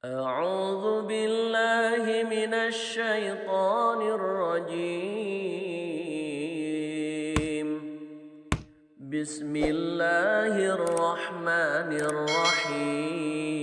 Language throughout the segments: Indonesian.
أعوذ بالله من الشيطان الرجيم. بسم الله الرحمن الرحيم.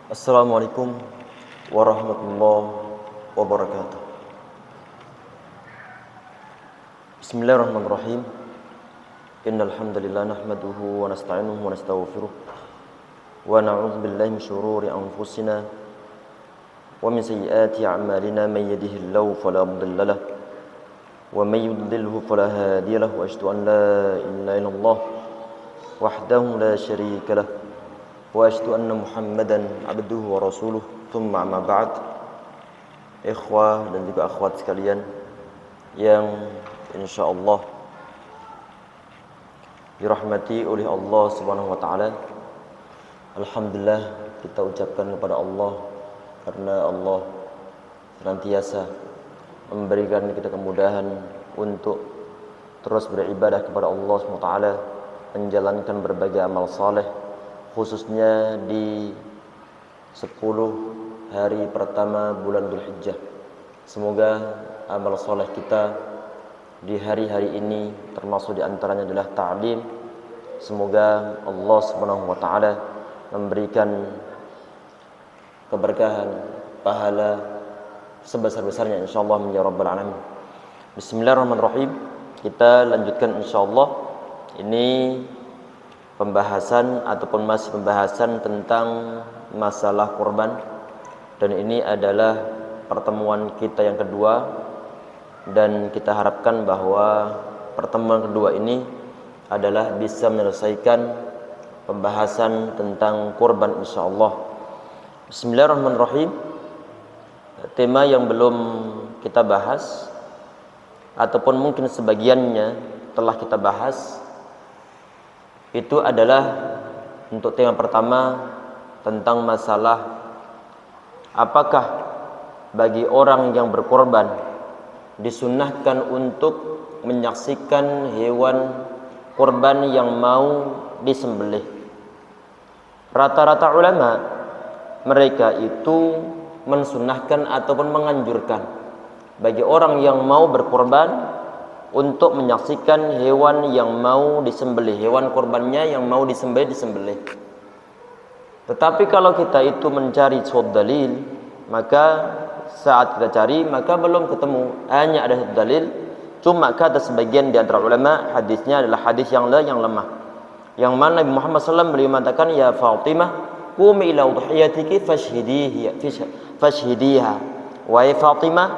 Assalamualaikum warahmatullahi wabarakatuh. Bismillahirrahmanirrahim. Innal hamdalillah nahmaduhu wa nasta'inuhu wa nastaghfiruh wa na'udzu billahi min shururi anfusina wa min sayyiati a'malina may yahdihillahu fala mudilla lahu wa may yudlilhu fala hadiya lahu wa asyhadu an la ilaha illallah wahdahu la syarika lahu wa asyhadu anna Muhammadan abduhu wa rasuluh. Tsumma amma ba'd. Ikhwah dan juga akhwat sekalian yang insyaallah dirahmati oleh Allah Subhanahu wa taala. Alhamdulillah kita ucapkan kepada Allah karena Allah senantiasa memberikan kita kemudahan untuk terus beribadah kepada Allah Subhanahu wa taala, menjalankan berbagai amal saleh, khususnya di 10 hari pertama bulan Dzulhijjah. Semoga amal soleh kita di hari-hari ini termasuk di antaranya adalah ta'lim. Semoga Allah Subhanahu wa taala memberikan keberkahan, pahala sebesar-besarnya insyaallah ya rabbal alamin. Bismillahirrahmanirrahim. Kita lanjutkan insyaallah. Ini pembahasan ataupun masih pembahasan tentang masalah kurban, dan ini adalah pertemuan kita yang kedua, dan kita harapkan bahwa pertemuan kedua ini adalah bisa menyelesaikan pembahasan tentang kurban insyaallah. Bismillahirrahmanirrahim. Tema yang belum kita bahas ataupun mungkin sebagiannya telah kita bahas itu adalah untuk tema pertama tentang masalah apakah bagi orang yang berkorban disunnahkan untuk menyaksikan hewan korban yang mau disembelih. Rata-rata ulama mereka itu mensunnahkan ataupun menganjurkan bagi orang yang mau berkorban untuk menyaksikan hewan yang mau disembelih, hewan korbannya yang mau disembelih. Tetapi kalau kita itu mencari suatu dalil, maka saat kita cari maka belum ketemu, hanya ada satu dalil. Cuma kata sebagian di antara ulama, hadisnya adalah hadis yang lemah, yang mana Nabi Muhammad SAW beliau mengatakan, ya Fatimah, qumi ila udhiyatiki fashhidiha. Wahai Fatimah,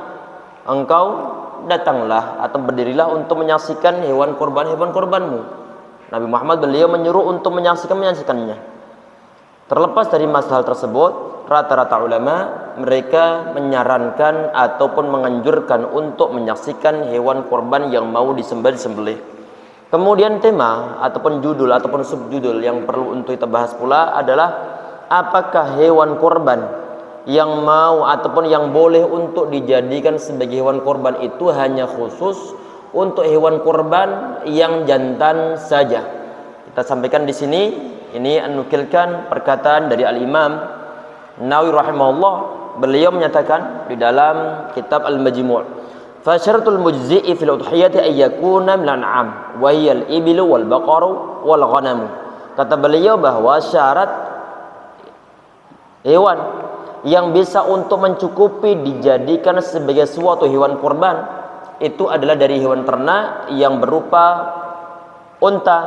engkau datanglah atau berdirilah untuk menyaksikan hewan korbanmu. Nabi Muhammad beliau menyuruh untuk menyaksikannya. Terlepas dari masalah tersebut, rata-rata ulama mereka menyarankan ataupun menganjurkan untuk menyaksikan hewan korban yang mau disembelih. Kemudian tema ataupun judul ataupun subjudul yang perlu untuk kita bahas pula adalah apakah hewan korban yang mau ataupun yang boleh untuk dijadikan sebagai hewan korban itu hanya khusus untuk hewan korban yang jantan saja. Kita sampaikan di sini, ini menukilkan perkataan dari Al-Imam Nawawi rahimahullah. Beliau menyatakan di dalam kitab Al-Majmu', fa syaratul mujzi'i fil udhiyati ay yakuna min an'am wa hiya al-ibilu wal baqaru wal ghanam. Kata beliau bahwa syarat hewan yang bisa untuk mencukupi dijadikan sebagai suatu hewan kurban itu adalah dari hewan ternak yang berupa unta,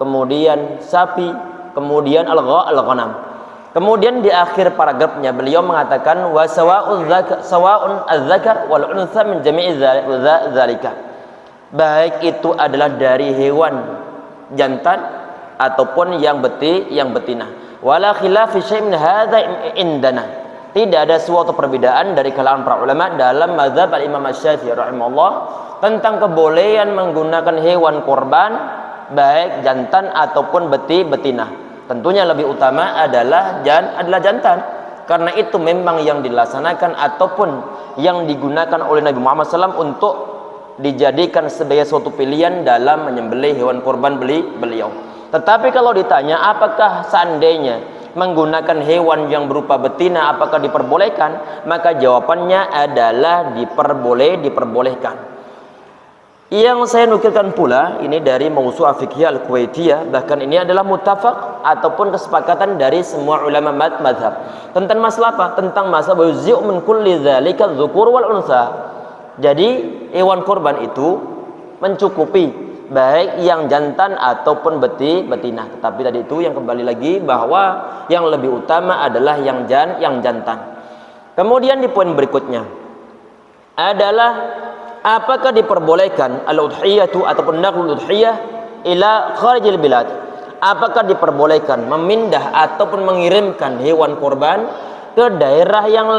kemudian sapi, kemudian al-ghanam. Kemudian di akhir paragrafnya beliau mengatakan wa sawa'un az-zakar wal untha min jami'i dzalika. Baik itu adalah dari hewan jantan ataupun yang betina. Wala khilafi syai'in hadza indana. Tidak ada suatu perbedaan dari kalangan para ulama dalam mazhab al-Imam Asy-Syafi'i rahimahullah tentang kebolehan menggunakan hewan korban baik jantan ataupun betina. Tentunya lebih utama adalah jantan, karena itu memang yang dilaksanakan ataupun yang digunakan oleh Nabi Muhammad SAW untuk dijadikan sebagai suatu pilihan dalam menyembelih hewan korban beliau. Tetapi kalau ditanya apakah seandainya menggunakan hewan yang berupa betina apakah diperbolehkan, maka jawabannya adalah diperbolehkan. Yang saya nukilkan pula ini dari Mawsu'ah Fiqhiyah Al-Kuwaitiyah, bahkan ini adalah muttafaq ataupun kesepakatan dari semua ulama mazhab tentang masalah apa? Tentang masalah yuzi'u min kulli dzalika dzukur wal unsa. Jadi hewan korban itu mencukupi baik yang jantan ataupun betina. Tetapi tadi itu yang kembali lagi bahwa yang lebih utama adalah yang jantan. Kemudian di poin berikutnya adalah apakah diperbolehkan al-udhiyatu ataupun naqlul udhiyah ila kharijil bilad? Apakah diperbolehkan memindah ataupun mengirimkan hewan korban ke daerah yang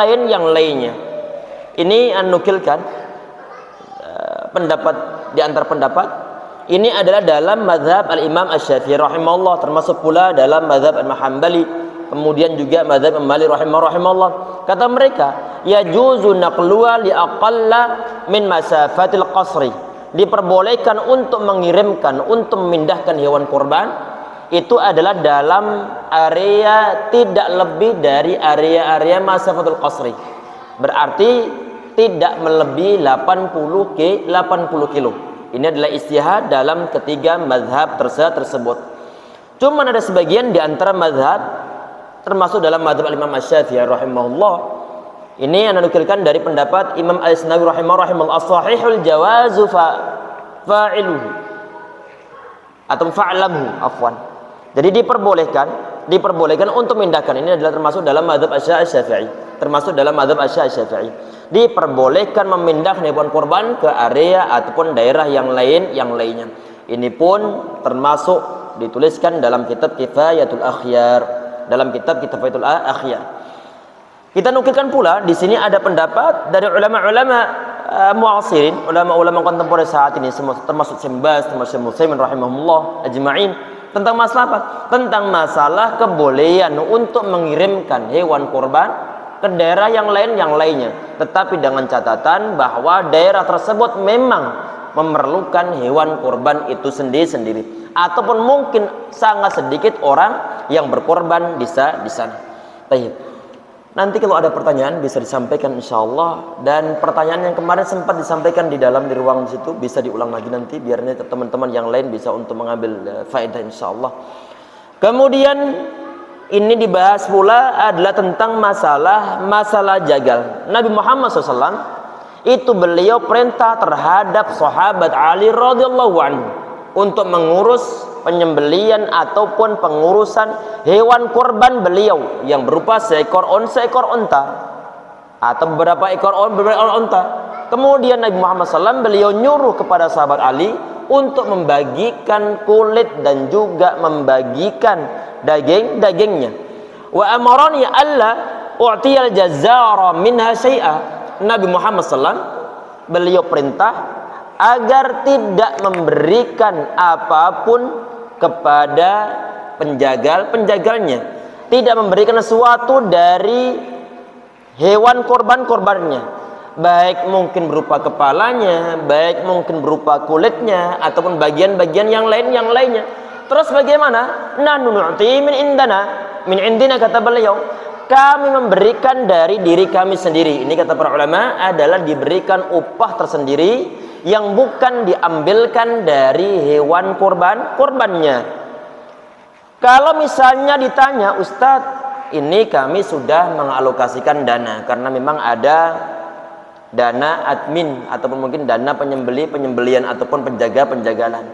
lainnya? Ini nukilkan pendapat di antara pendapat. Ini adalah dalam mazhab al-Imam Asy-Syafi'i rahimahullah, termasuk pula dalam mazhab al-Hambali, kemudian juga mazhab Malik rahimahullah. Kata mereka, yajuzu naqluha li aqalla min masafatil qasri. Diperbolehkan untuk mengirimkan, untuk memindahkan hewan korban itu adalah dalam area tidak lebih dari area masafatul qasri. Berarti tidak melebihi 80 kilo. Ini adalah istihad dalam ketiga mazhab tersebut. Cuma ada sebagian di antara mazhab, termasuk dalam mazhab Imam Asy-Syafi'i rahimahullah. Ini yang dinukilkan dari pendapat Imam Al-Isnawi rahimahullah, as-sahihul jawazu fa'iluhu atau fa'lamhu afwan. Jadi diperbolehkan untuk memindahkan. Ini adalah termasuk dalam mazhab Asy-Syafi'i. Diperbolehkan memindahkan hewan korban ke area ataupun daerah yang lainnya. Ini pun termasuk dituliskan dalam kitab Kifayatul Akhyar, Kita nukilkan pula di sini ada pendapat dari ulama-ulama mu'asirin, ulama-ulama kontemporer saat ini, termasuk Syembas, termasuk Musaimin rahimahullah ajma'in, tentang masalah apa? Tentang masalah kebolehan untuk mengirimkan hewan korban ke daerah yang lainnya, tetapi dengan catatan bahwa daerah tersebut memang memerlukan hewan korban itu sendiri, ataupun mungkin sangat sedikit orang yang berkorban di sana. Baik. Nanti kalau ada pertanyaan bisa disampaikan insyaallah, dan pertanyaan yang kemarin sempat disampaikan di ruang di situ bisa diulang lagi nanti biar teman-teman yang lain bisa untuk mengambil faedah insyaallah. Kemudian ini dibahas pula adalah tentang masalah jagal. Nabi Muhammad SAW itu beliau perintah terhadap sahabat Ali radhiyallahu anhu untuk mengurus penyembelian ataupun pengurusan hewan korban beliau yang berupa seekor unta atau beberapa ekor unta. Kemudian Nabi Muhammad SAW beliau nyuruh kepada sahabat Ali untuk membagikan kulit dan juga membagikan dagingnya. Wa amarani alla u'tiyal jazzara minha syai'a. Nabi Muhammad SAW beliau perintah agar tidak memberikan apapun kepada penjagalnya, tidak memberikan sesuatu dari hewan korbannya, baik mungkin berupa kepalanya, baik mungkin berupa kulitnya ataupun bagian-bagian yang lainnya. Terus bagaimana? Nahnu nu'ti min indina kata beliau, kami memberikan dari diri kami sendiri. Ini kata para ulama adalah diberikan upah tersendiri yang bukan diambilkan dari hewan korbannya. Kalau misalnya ditanya, Ustadz, ini kami sudah mengalokasikan dana karena memang ada dana admin ataupun mungkin dana penyembelian ataupun penjagalan.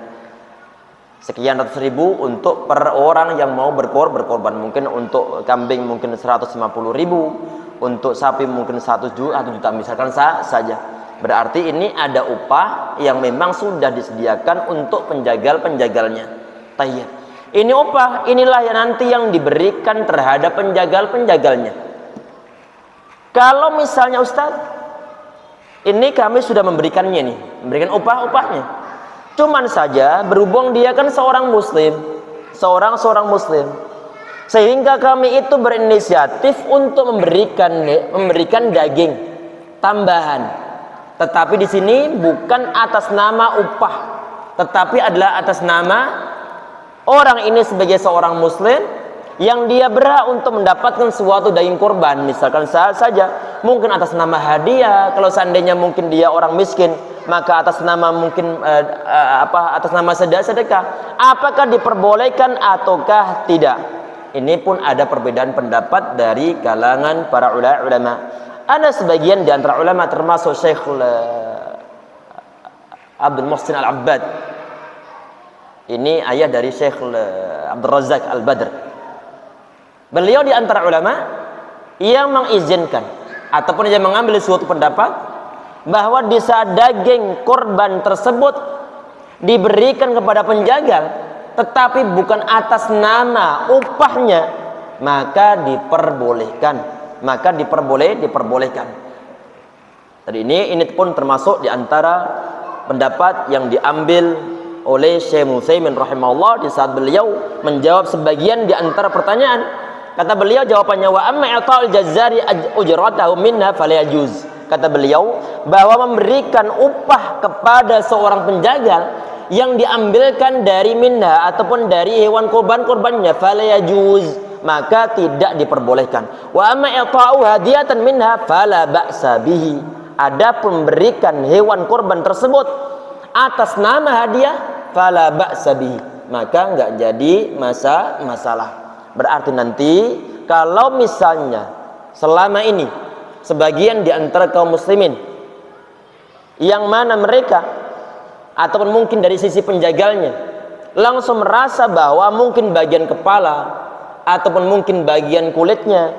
Sekian ratus ribu untuk per orang yang mau berkorban. Mungkin untuk kambing mungkin 150 ribu, untuk sapi mungkin 1 juta misalkan saja. Berarti ini ada upah yang memang sudah disediakan untuk penjagalnya. Tayyib. Ini upah, inilah yang nanti yang diberikan terhadap penjagalnya. Kalau misalnya Ustaz, ini kami sudah memberikan upahnya. Cuman saja berhubung dia kan seorang muslim, seorang muslim, sehingga kami itu berinisiatif untuk memberikan daging tambahan. Tetapi di sini bukan atas nama upah, tetapi adalah atas nama orang ini sebagai seorang muslim yang dia berhak untuk mendapatkan suatu daging kurban, misalkan saja mungkin atas nama hadiah. Kalau seandainya mungkin dia orang miskin, maka atas nama mungkin atas nama sedekah. Apakah diperbolehkan ataukah tidak? Ini pun ada perbedaan pendapat dari kalangan para ulama. Ada sebagian di antara ulama termasuk Syekh Abdul Muhsin Al-Abbad. Ini ayah dari Syekh Abdul Razak Al-Badr. Beliau di antara ulama yang mengizinkan ataupun yang mengambil suatu pendapat bahwa di saat daging korban tersebut diberikan kepada penjagal tetapi bukan atas nama upahnya, maka diperbolehkan. Tadi ini pun termasuk di antara pendapat yang diambil oleh Syekh Utsaimin rahimahullah di saat beliau menjawab sebagian di antara pertanyaan. Kata beliau jawabannya, wa amma i'ta'ul jazzari ujratahu minha fala yajuz. Kata beliau bahwa memberikan upah kepada seorang penjagal yang diambilkan dari minha ataupun dari hewan korbannya fala yajuz, maka tidak diperbolehkan. Wa amma i'ta'u hadiyatan minha fala ba'sa bihi. Adapun memberikan hewan korban tersebut atas nama hadiah fala ba'sa bihi, maka enggak jadi masalah. Berarti nanti kalau misalnya selama ini sebagian di antara kaum muslimin yang mana mereka ataupun mungkin dari sisi penjagalnya langsung merasa bahwa mungkin bagian kepala ataupun mungkin bagian kulitnya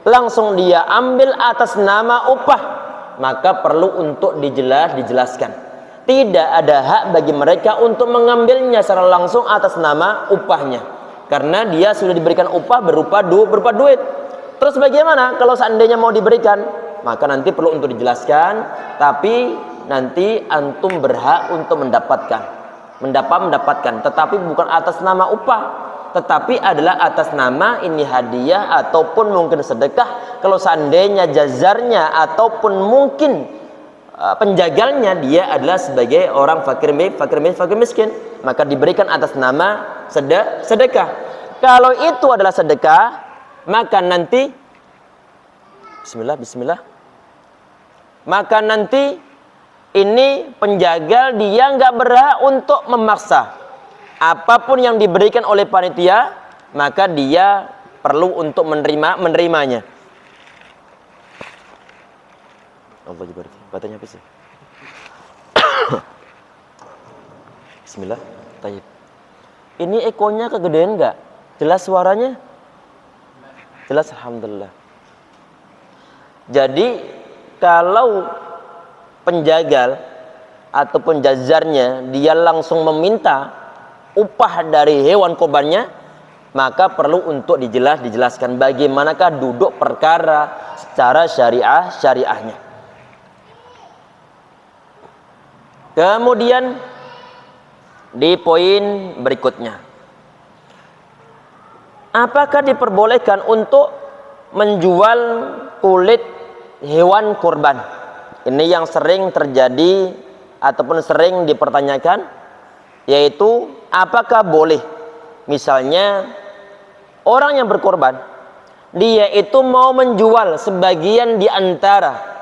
langsung dia ambil atas nama upah, maka perlu untuk dijelaskan. Tidak ada hak bagi mereka untuk mengambilnya secara langsung atas nama upahnya, karena dia sudah diberikan upah berupa duit. Terus bagaimana kalau seandainya mau diberikan? Maka nanti perlu untuk dijelaskan, tapi nanti antum berhak untuk mendapatkan, tetapi bukan atas nama upah, tetapi adalah atas nama ini hadiah ataupun mungkin sedekah. Kalau seandainya jazarnya ataupun mungkin penjagalnya dia adalah sebagai orang fakir miskin, maka diberikan atas nama sedekah. Kalau itu adalah sedekah, maka nanti bismillah, maka nanti ini penjagal dia nggak berhak untuk memaksa apapun yang diberikan oleh panitia, maka dia perlu untuk menerimanya. Allah jibarik. Batanya apa sih? Bismillah. Tayyib. Ini ekonya kegedean enggak? Jelas suaranya? Jelas, alhamdulillah. Jadi kalau penjagal ataupun jazarnya dia langsung meminta upah dari hewan korbannya, maka perlu untuk dijelaskan bagaimanakah duduk perkara secara syariahnya. Kemudian di poin berikutnya, apakah diperbolehkan untuk menjual kulit hewan kurban? Ini yang sering terjadi ataupun sering dipertanyakan, yaitu apakah boleh misalnya orang yang berkorban dia itu mau menjual sebagian di antara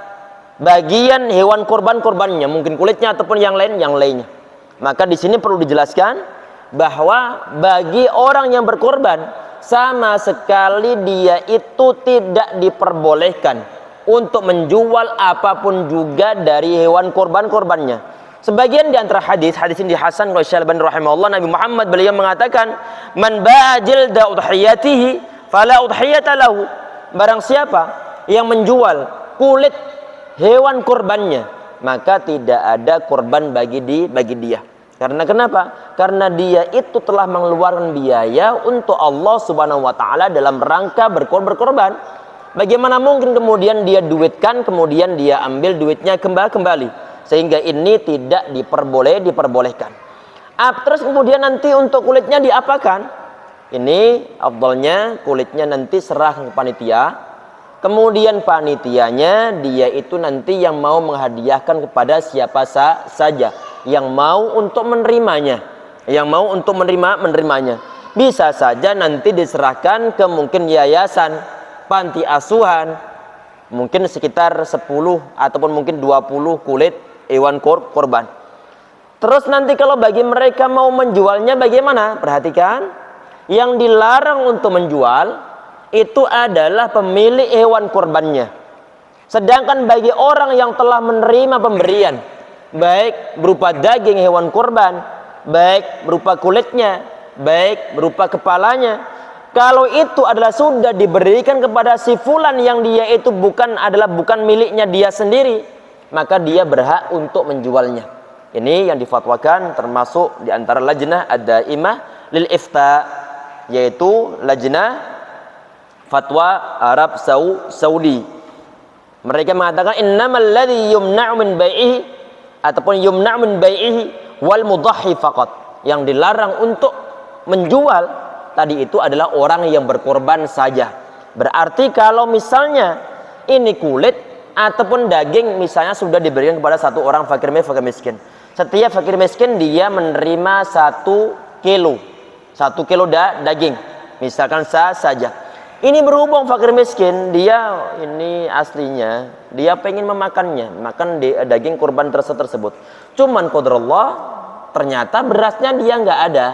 bagian hewan korbannya, mungkin kulitnya ataupun yang lainnya. Maka di sini perlu dijelaskan bahwa bagi orang yang berkorban sama sekali dia itu tidak diperbolehkan untuk menjual apapun juga dari hewan korban-korbannya. Sebagian di antara hadis ini dihasan oleh Syekh Al-Albani rahimahullah, Nabi Muhammad beliau mengatakan, "Man ba'a jilda udhiyatihi fala udhiyata lahu." Barang siapa yang menjual kulit hewan korbannya, maka tidak ada korban bagi dia. Karena kenapa? Karena dia itu telah mengeluarkan biaya untuk Allah Subhanahu wa taala dalam rangka berkorban. Bagaimana mungkin kemudian dia duitkan, kemudian dia ambil duitnya kembali? Sehingga ini tidak diperbolehkan. Terus kemudian nanti untuk kulitnya diapakan? Ini afdalnya kulitnya nanti serah ke panitia. Kemudian panitianya dia itu nanti yang mau menghadiahkan kepada siapa saja yang mau untuk menerimanya, menerimanya. Bisa saja nanti diserahkan ke mungkin yayasan, panti asuhan, mungkin sekitar 10 ataupun mungkin 20 kulit hewan korban. Terus nanti kalau bagi mereka mau menjualnya bagaimana? Perhatikan, yang dilarang untuk menjual itu adalah pemilik hewan korbannya. Sedangkan bagi orang yang telah menerima pemberian, baik berupa daging hewan korban, baik berupa kulitnya, baik berupa kepalanya, kalau itu adalah sudah diberikan kepada si fulan yang dia itu bukan miliknya dia sendiri, maka dia berhak untuk menjualnya. Ini yang difatwakan termasuk di antara lajnah ad-daimah lil ifta, yaitu lajnah fatwa Arab Saudi. Mereka mengatakan innamal ladzi yumna'u min bai'ihi ataupun yumna'u min bai'ihi wal mudahhi faqat. Yang dilarang untuk menjual tadi itu adalah orang yang berkorban saja. Berarti kalau misalnya ini kulit ataupun daging misalnya sudah diberikan kepada satu orang fakir miskin. Setiap fakir miskin dia menerima 1 kilo daging. Misalkan saja. Ini berhubung fakir miskin, dia ini aslinya dia pengen makan daging kurban tersebut. Cuman qadarullah ternyata berasnya dia nggak ada.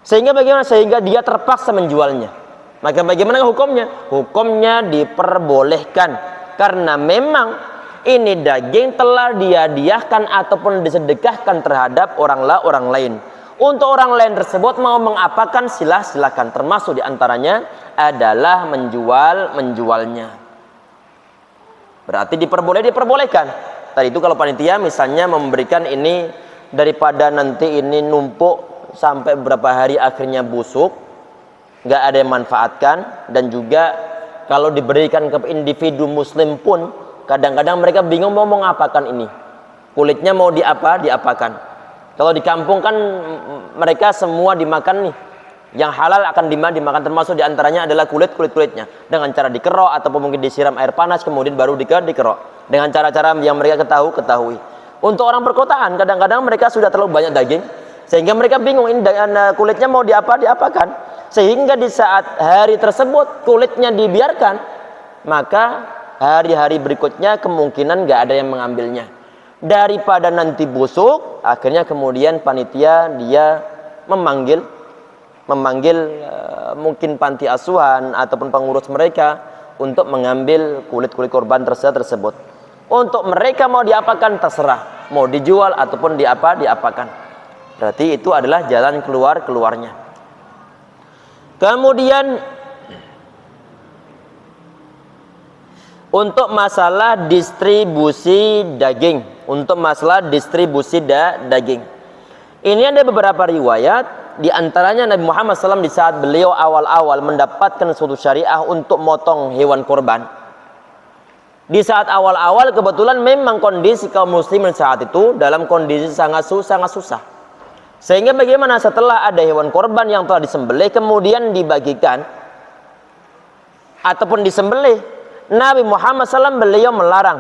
Sehingga bagaimana? Sehingga dia terpaksa menjualnya. Maka bagaimana hukumnya? Hukumnya diperbolehkan karena memang ini daging telah dihadiahkan ataupun disedekahkan terhadap orang lain. Untuk orang lain tersebut mau mengapakan silakan, termasuk diantaranya adalah menjualnya. Berarti diperbolehkan. Tadi itu kalau panitia misalnya memberikan ini daripada nanti ini numpuk sampai beberapa hari akhirnya busuk, nggak ada yang manfaatkan, dan juga kalau diberikan ke individu muslim pun kadang-kadang mereka bingung mau mengapakan ini. Kulitnya mau diapakan. Kalau di kampung kan mereka semua dimakan nih. Yang halal akan dimakan, termasuk diantaranya adalah kulitnya. Dengan cara dikerok ataupun mungkin disiram air panas kemudian baru dikerok. Dengan cara-cara yang mereka ketahui. Untuk orang perkotaan kadang-kadang mereka sudah terlalu banyak daging sehingga mereka bingung ini kulitnya mau diapakan. Sehingga di saat hari tersebut kulitnya dibiarkan, maka hari-hari berikutnya kemungkinan nggak ada yang mengambilnya. Daripada nanti busuk, akhirnya kemudian panitia dia memanggil mungkin panti asuhan ataupun pengurus mereka untuk mengambil kulit-kulit korban tersebut. Untuk mereka mau diapakan terserah, mau dijual ataupun diapakan. Berarti itu adalah jalan keluarnya. Kemudian untuk masalah distribusi daging, ini ada beberapa riwayat, di antaranya Nabi Muhammad SAW di saat beliau awal-awal mendapatkan suatu syariah untuk motong hewan korban. Di saat awal-awal kebetulan memang kondisi kaum muslimin saat itu dalam kondisi sangat susah. Sehingga bagaimana setelah ada hewan korban yang telah disembelih kemudian dibagikan ataupun disembelih, Nabi Muhammad SAW beliau melarang.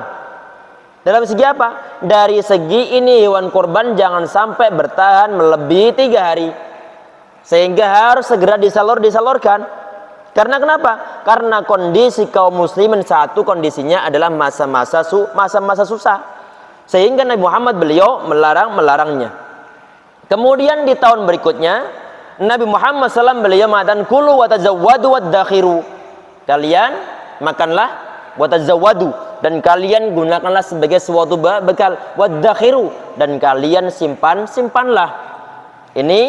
Dalam segi apa? Dari segi ini hewan korban jangan sampai bertahan melebihi 3 hari. Sehingga harus segera disalurkan. Karena kenapa? Karena kondisi kaum muslimin saat itu kondisinya adalah masa-masa susah. Sehingga Nabi Muhammad beliau melarangnya. Kemudian di tahun berikutnya Nabi Muhammad SAW beliau mengatakan kulu wa tazawwadu waddakhiru. Kalian makanlah, watazawwadu, dan kalian gunakanlah sebagai suatu bekal, wadakhiru, dan kalian simpanlah. Ini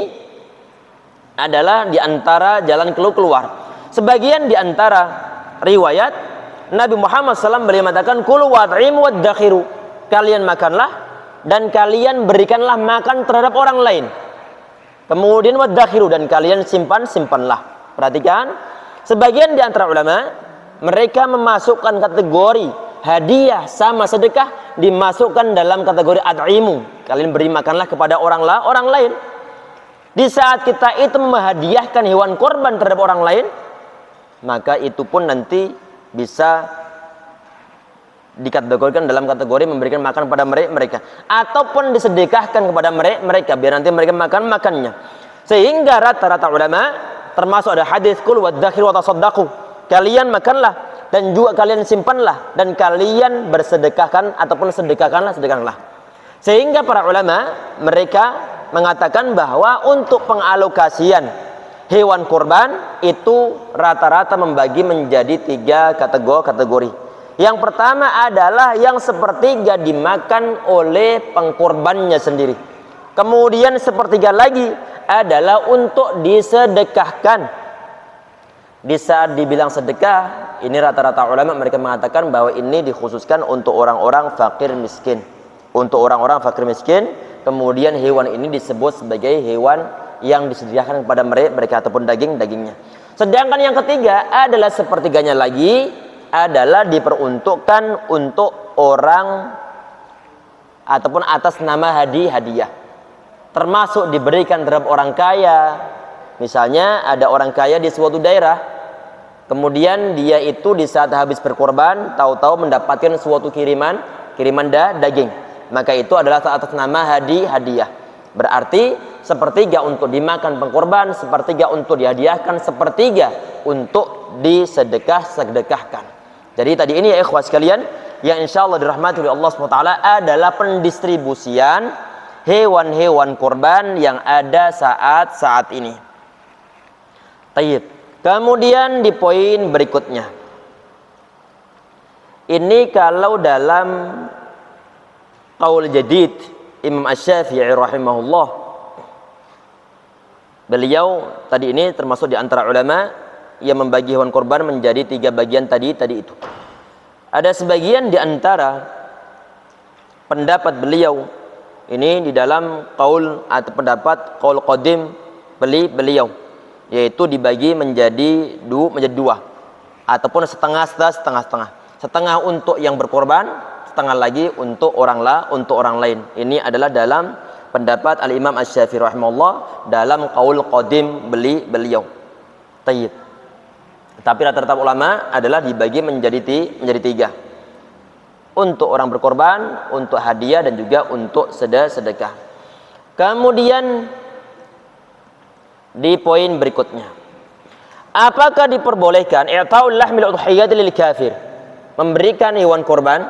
adalah diantara jalan keluar. Sebagian diantara riwayat Nabi Muhammad SAW beliau mengatakan kulu wad'imu wadakhiru, kalian makanlah dan kalian berikanlah makan terhadap orang lain. Kemudian wadakhiru, dan kalian simpanlah. Perhatikan, sebagian di antara ulama mereka memasukkan kategori hadiah sama sedekah dimasukkan dalam kategori ad'imu. Kalian beri makanlah kepada orang lain. Di saat kita itu menghadiahkan hewan korban terhadap orang lain, maka itu pun nanti bisa dikategorikan dalam kategori memberikan makan kepada mereka, ataupun disedekahkan kepada mereka biar nanti mereka makannya. Sehingga rata-rata ulama, termasuk ada hadis kul wadzakhir wa tasaddaqu, kalian makanlah dan juga kalian simpanlah dan kalian bersedekahkan ataupun sedekahkanlah. Sehingga para ulama mereka mengatakan bahwa untuk pengalokasian hewan kurban itu rata-rata membagi menjadi 3 kategori. Yang pertama adalah yang sepertiga dimakan oleh pengkurbannya sendiri. Kemudian sepertiga lagi adalah untuk disedekahkan. Di saat dibilang sedekah, ini rata-rata ulama mereka mengatakan bahwa ini dikhususkan untuk orang-orang fakir miskin. Untuk orang-orang fakir miskin, kemudian hewan ini disebut sebagai hewan yang disediakan kepada mereka ataupun dagingnya. Sedangkan yang ketiga adalah sepertiganya lagi adalah diperuntukkan untuk orang ataupun atas nama hadiah, termasuk diberikan terhadap orang kaya. Misalnya ada orang kaya di suatu daerah, kemudian dia itu di saat habis berkorban tahu-tahu mendapatkan suatu kiriman daging, maka itu adalah atas nama hadiah. Berarti sepertiga untuk dimakan pengkorban, sepertiga untuk dihadiahkan, sepertiga untuk disedekahkan. Jadi tadi ini ya ikhwah sekalian, yang insyaallah dirahmati oleh Allah SWT adalah pendistribusian hewan-hewan korban yang ada saat ini. Tayyib. Kemudian di poin berikutnya, ini kalau dalam qaul jadid Imam Asy-Syafi'i rahimahullah, beliau tadi ini termasuk di antara ulama yang membagi hewan korban menjadi 3 bagian tadi itu. Ada sebagian di antara pendapat beliau ini di dalam qaul atau pendapat qaul qadim beliau, yaitu dibagi menjadi 2 ataupun setengah. Setengah untuk yang berkorban, setengah lagi untuk orang lain. Ini adalah dalam pendapat Al-Imam Asy-Syafi'i rahimahullah dalam qaul qadim beliau. Tayyib. Tapi rata-rata ulama adalah dibagi menjadi 3. Untuk orang berkorban, untuk hadiah, dan juga untuk sedekah. Kemudian di poin berikutnya, apakah diperbolehkan i'ta'ul lahmil udhiyati lil kafir, memberikan hewan korban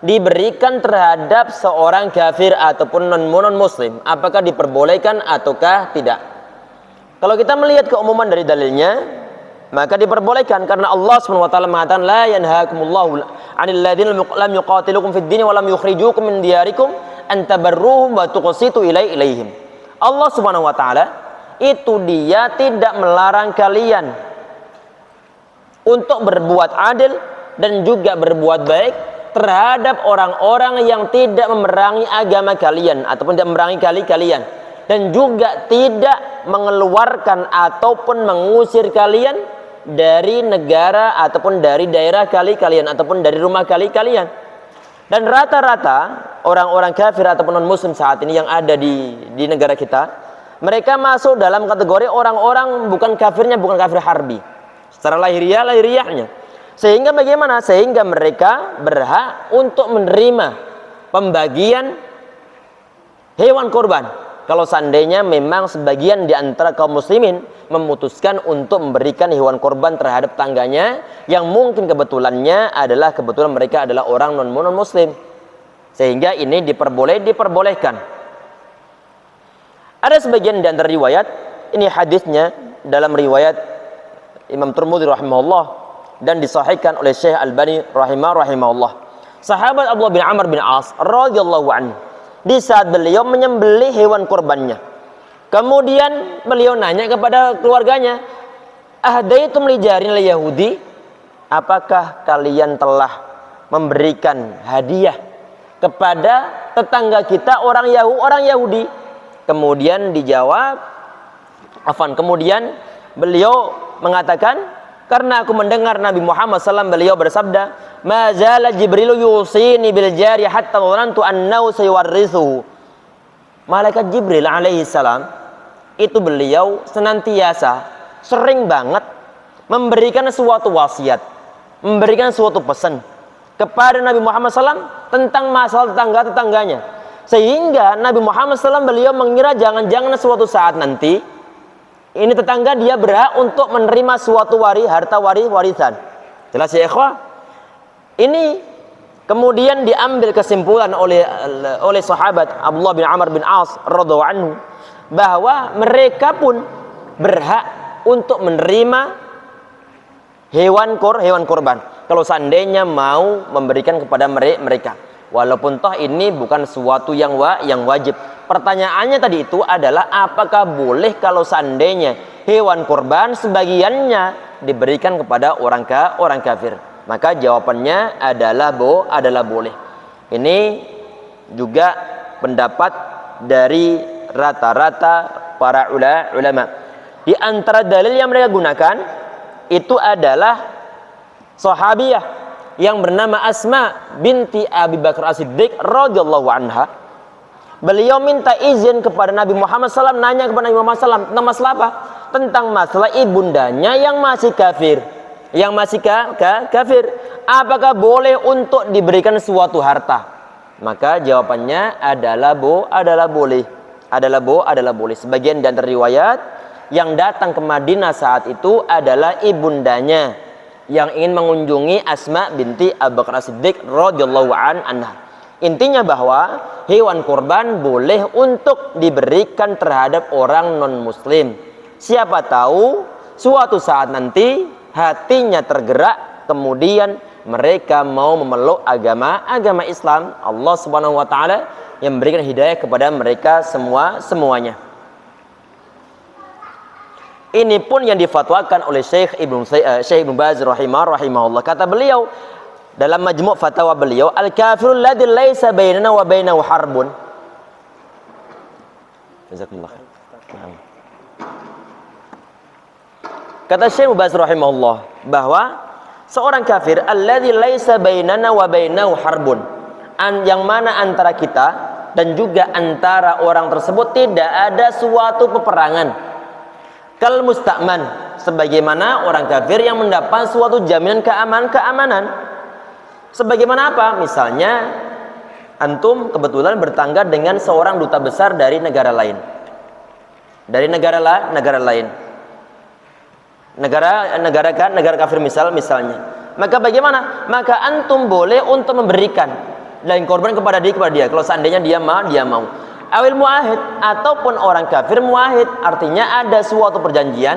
diberikan terhadap seorang kafir ataupun non muslim, apakah diperbolehkan ataukah tidak? Kalau kita melihat keumuman dari dalilnya, maka diperbolehkan, karena Allah SWT mengatakan la yanhaakumullahu 'anil ladzina lam yuqatilukum fid din wa lam yukhrijukum min diyarikum an tabarruhum wa tuqsitu ilaihim. Allah Subhanahu wa taala itu dia tidak melarang kalian untuk berbuat adil dan juga berbuat baik terhadap orang-orang yang tidak memerangi agama kalian ataupun tidak memerangi kalian, dan juga tidak mengeluarkan ataupun mengusir kalian dari negara ataupun dari daerah kalian ataupun dari rumah kalian. Dan rata-rata orang-orang kafir ataupun non muslim saat ini yang ada di negara kita, mereka masuk dalam kategori orang-orang bukan kafir harbi secara lahiriahnya. Sehingga bagaimana? Sehingga mereka berhak untuk menerima pembagian hewan korban kalau seandainya memang sebagian di antara kaum muslimin memutuskan untuk memberikan hewan korban terhadap tangganya yang mungkin kebetulan mereka adalah orang non muslim, sehingga ini diperbolehkan. Ada sebagian di antara riwayat, ini hadisnya dalam riwayat Imam Tirmidzi rahimahullah, dan disahihkan oleh Syekh Albani rahimahullah. Sahabat Abdullah bin Amr bin As radhiyallahu anhu, di saat beliau menyembelih hewan kurbannya, kemudian beliau nanya kepada keluarganya, ahdaitum li jarin Yahudi, apakah kalian telah memberikan hadiah kepada tetangga kita orang Yahudi? Kemudian kemudian beliau mengatakan, karena aku mendengar Nabi Muhammad SAW beliau bersabda, ma zala Jibril yusini bil jari hatta dhanantu annahu sayuwarrithuhu. Malaikat Jibril alaihi salam itu beliau senantiasa sering banget memberikan suatu wasiat, memberikan suatu pesan kepada Nabi Muhammad SAW tentang masalah tetangga-tetangganya, sehingga Nabi Muhammad SAW beliau mengira jangan-jangan suatu saat nanti ini tetangga dia berhak untuk menerima suatu harta warisan. Jelas ya ikhwah? Ini kemudian diambil kesimpulan oleh sahabat Abdullah bin Amr bin As radhiyallahu anhu bahwa mereka pun berhak untuk menerima hewan kurban kalau seandainya mau memberikan kepada mereka, walaupun toh ini bukan sesuatu yang wajib. Pertanyaannya tadi itu adalah apakah boleh kalau seandainya hewan kurban sebagiannya diberikan kepada orang kafir? Maka jawabannya adalah boleh. Ini juga pendapat dari rata-rata para ulama. Di antara dalil yang mereka gunakan itu adalah sahabiyah yang bernama Asma binti Abi Bakar As-Siddiq radhiyallahu anha. Beliau minta izin kepada Nabi Muhammad SAW, nanya kepada Nabi Muhammad SAW tentang masalah apa? Tentang masalah ibundanya yang masih kafir. Kafir. Apakah boleh untuk diberikan suatu harta? Maka jawabannya adalah boleh. Adalah boleh. Sebagian dan riwayat yang datang ke Madinah saat itu adalah ibundanya yang ingin mengunjungi Asma binti Abu Bakar As-Siddiq radhiyallahu anha. Intinya bahwa hewan kurban boleh untuk diberikan terhadap orang non-muslim. Siapa tahu suatu saat nanti hatinya tergerak, kemudian mereka mau memeluk agama Islam. Allah Subhanahu wa taala yang memberikan hidayah kepada mereka semuanya. Ini pun yang difatwakan oleh Syekh Ibnu Baz rahimahullah. Kata beliau dalam majmu' fatwa beliau, al-kafirul ladzi laisa bainana wa bainahu harbun. Jazakumullah khair. Kata Syekh Ibnu Baz rahimahullah bahwa seorang kafir alladzi laisa bainana wa bainahu harbun, yang mana antara kita dan juga antara orang tersebut tidak ada suatu peperangan. Kal musta'man, sebagaimana orang kafir yang mendapat suatu jaminan keamanan. Sebagaimana apa? Misalnya antum kebetulan bertangga dengan seorang duta besar dari negara lain. Dari negara lain. Negara kafir misalnya. Maka bagaimana? Maka antum boleh untuk memberikan dan korban kepada dia kalau seandainya dia mau. Awil muahid, ataupun orang kafir muahid, artinya ada suatu perjanjian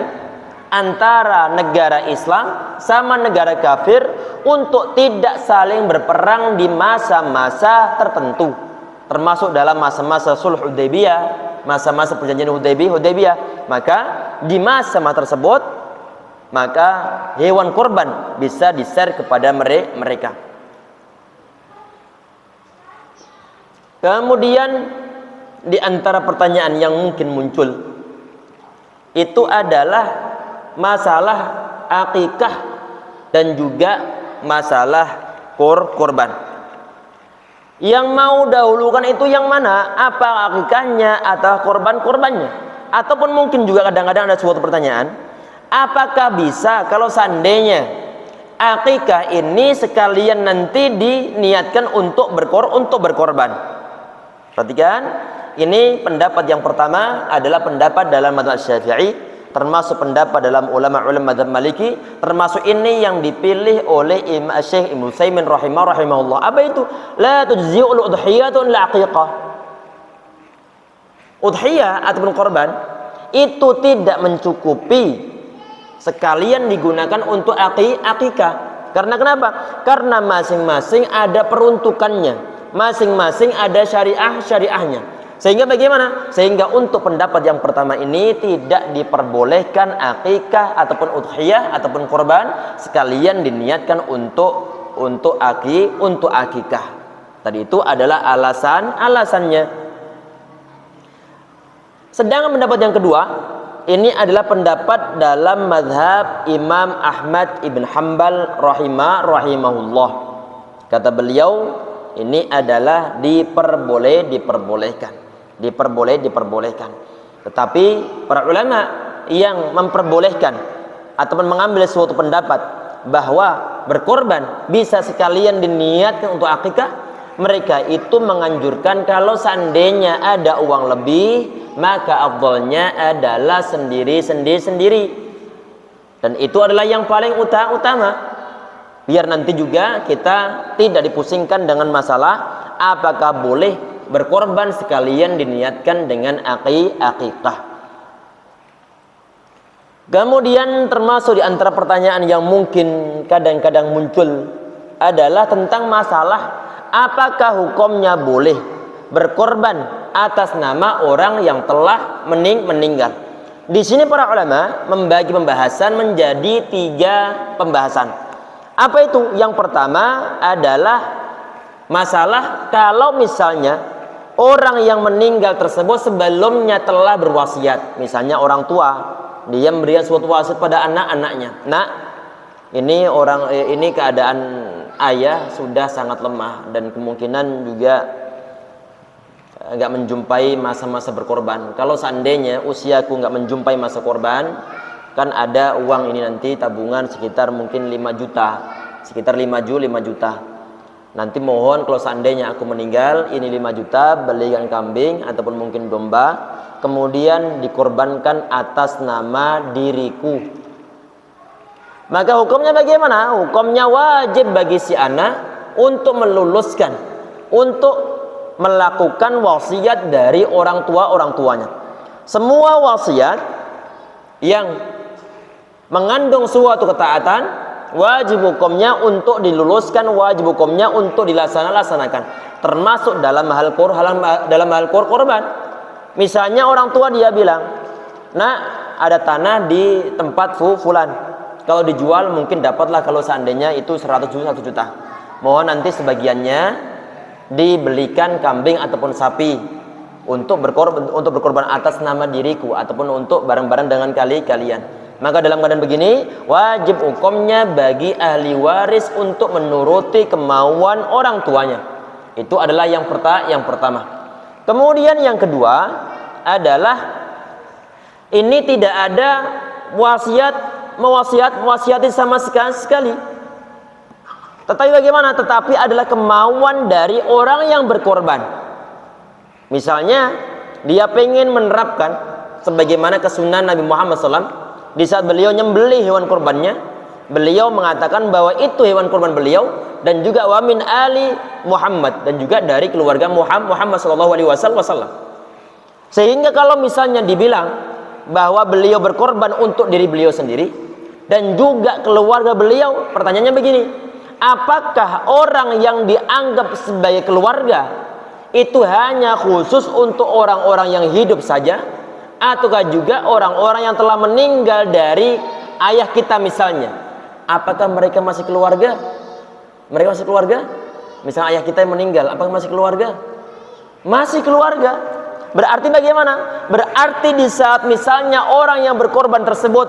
antara negara Islam sama negara kafir untuk tidak saling berperang di masa-masa tertentu, termasuk dalam masa-masa sulh Hudaybiyah, masa-masa perjanjian Hudaybiyah. Maka di masa-masa tersebut maka hewan kurban bisa di-share kepada mereka. Kemudian di antara pertanyaan yang mungkin muncul itu adalah masalah akikah dan juga masalah kurban. Yang mau dahulukan itu yang mana? Apa akikahnya atau kurbannya? Ataupun mungkin juga kadang-kadang ada suatu pertanyaan, apakah bisa kalau seandainya akikah ini sekalian nanti diniatkan untuk berkorban? Perhatikan, ini pendapat yang pertama adalah pendapat dalam mazhab Syafi'i, termasuk pendapat dalam ulama-ulama mazhab Maliki, termasuk ini yang dipilih oleh Syekh Ibnu Utsaimin rahimahullah. Apa itu? La tujzi'ul udhiyatu illa aqiqah. Udhiyah ataupun korban itu tidak mencukupi sekalian digunakan untuk akikah. Karena kenapa? Karena masing-masing ada peruntukannya, masing-masing ada syariahnya. Sehingga bagaimana? Sehingga untuk pendapat yang pertama ini tidak diperbolehkan akikah ataupun udhiyah ataupun korban sekalian diniatkan untuk akikah. Tadi itu adalah alasannya. Sedangkan pendapat yang kedua, ini adalah pendapat dalam mazhab Imam Ahmad ibn Hanbal rahimahullah. Kata beliau, ini adalah diperbolehkan. Tetapi para ulama yang memperbolehkan ataupun mengambil suatu pendapat bahwa berkorban bisa sekalian diniatkan untuk akikah, mereka itu menganjurkan kalau seandainya ada uang lebih, maka afdalnya adalah sendiri. Dan itu adalah yang paling utama. Biar nanti juga kita tidak dipusingkan dengan masalah apakah boleh berkorban sekalian diniatkan dengan akikah. Kemudian termasuk di antara pertanyaan yang mungkin kadang-kadang muncul adalah tentang masalah apakah hukumnya boleh berkorban atas nama orang yang telah meninggal. Di sini para ulama membagi pembahasan menjadi 3 pembahasan. Apa itu? Yang pertama adalah masalah kalau misalnya orang yang meninggal tersebut sebelumnya telah berwasiat, misalnya orang tua, dia memberikan suatu wasiat pada anak-anaknya. Nah, ini keadaan ayah sudah sangat lemah dan kemungkinan juga nggak menjumpai masa-masa berkorban. Kalau seandainya usiaku nggak menjumpai masa korban, kan ada uang ini nanti tabungan sekitar mungkin 5 juta, sekitar 5 juta. Nanti mohon kalau seandainya aku meninggal, ini 5 juta belikan kambing ataupun mungkin domba, kemudian dikorbankan atas nama diriku. Maka hukumnya bagaimana? Hukumnya wajib bagi si anak untuk meluluskan, untuk melakukan wasiat dari orang tuanya. Semua wasiat yang mengandung suatu ketaatan, wajib hukumnya untuk diluluskan, wajib hukumnya untuk dilaksanakan. Termasuk dalam hal korban. Misalnya orang tua dia bilang, "Nak, ada tanah di tempat fulan. Kalau dijual mungkin dapatlah kalau seandainya itu 100 juta. Mohon nanti sebagiannya dibelikan kambing ataupun sapi untuk berkorban atas nama diriku ataupun untuk barang-barang dengan kalian." Maka dalam keadaan begini wajib hukumnya bagi ahli waris untuk menuruti kemauan orang tuanya. Itu adalah yang pertama. Kemudian yang kedua adalah ini tidak ada mewasiati sama sekali. Tetapi bagaimana? Tetapi adalah kemauan dari orang yang berkorban. Misalnya dia pengen menerapkan sebagaimana kesunahan Nabi Muhammad SAW. Di saat beliau nyembelih hewan korbannya, beliau mengatakan bahwa itu hewan korban beliau dan juga wa min ali Muhammad, dan juga dari keluarga Muhammad SAW. Sehingga kalau misalnya dibilang bahwa beliau berkorban untuk diri beliau sendiri dan juga keluarga beliau, pertanyaannya begini, apakah orang yang dianggap sebagai keluarga itu hanya khusus untuk orang-orang yang hidup saja, ataukah juga orang-orang yang telah meninggal dari ayah kita misalnya? Apakah mereka masih keluarga? Mereka masih keluarga? Misalnya ayah kita yang meninggal, apakah masih keluarga? Masih keluarga. Berarti bagaimana? Berarti di saat misalnya orang yang berkorban tersebut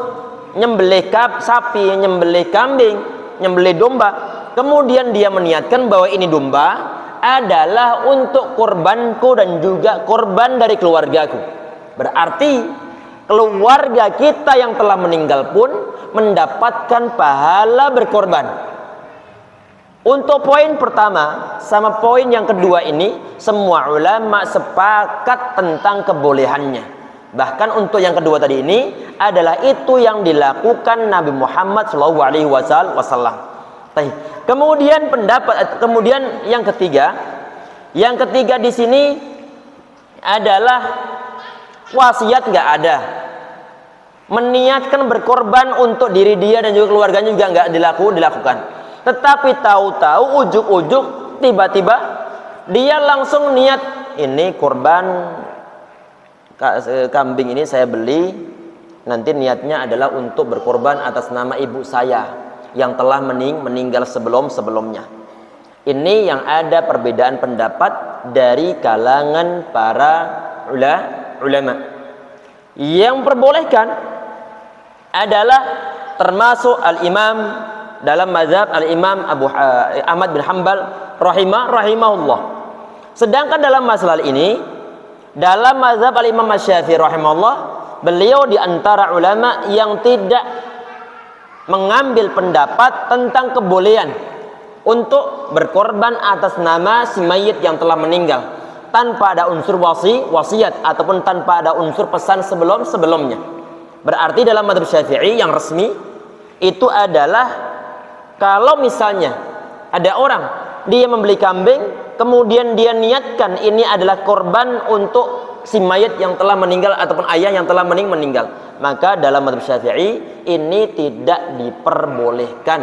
nyembelih sapi, nyembelih kambing, nyembelih domba, kemudian dia meniatkan bahwa ini domba adalah untuk korbanku dan juga korban dari keluargaku. Berarti keluarga kita yang telah meninggal pun mendapatkan pahala berkorban. Untuk poin pertama sama poin yang kedua ini semua ulama sepakat tentang kebolehannya. Bahkan untuk yang kedua tadi ini adalah itu yang dilakukan Nabi Muhammad SAW. Kemudian yang ketiga di sini adalah wasiat nggak ada. Meniatkan berkorban untuk diri dia dan juga keluarganya juga nggak dilakukan. Tetapi tahu-tahu ujuk-ujuk tiba-tiba dia langsung niat, ini korban kambing ini saya beli, nanti niatnya adalah untuk berkorban atas nama ibu saya yang telah meninggal sebelumnya. Ini yang ada perbedaan pendapat dari kalangan para ulama. Yang memperbolehkan adalah termasuk al-imam dalam mazhab al-imam Ahmad bin Hanbal rahimahullah. Sedangkan dalam masalah ini, dalam mazhab al-imam Syafi'i rahimahullah, beliau di antara ulama yang tidak mengambil pendapat tentang kebolehan untuk berkorban atas nama si mayit yang telah meninggal tanpa ada unsur wasiat ataupun tanpa ada unsur pesan sebelumnya. Berarti dalam mazhab Syafi'i yang resmi itu adalah kalau misalnya ada orang dia membeli kambing kemudian dia niatkan ini adalah korban untuk si mayit yang telah meninggal ataupun ayah yang telah meninggal, maka dalam mazhab Syafi'i ini tidak diperbolehkan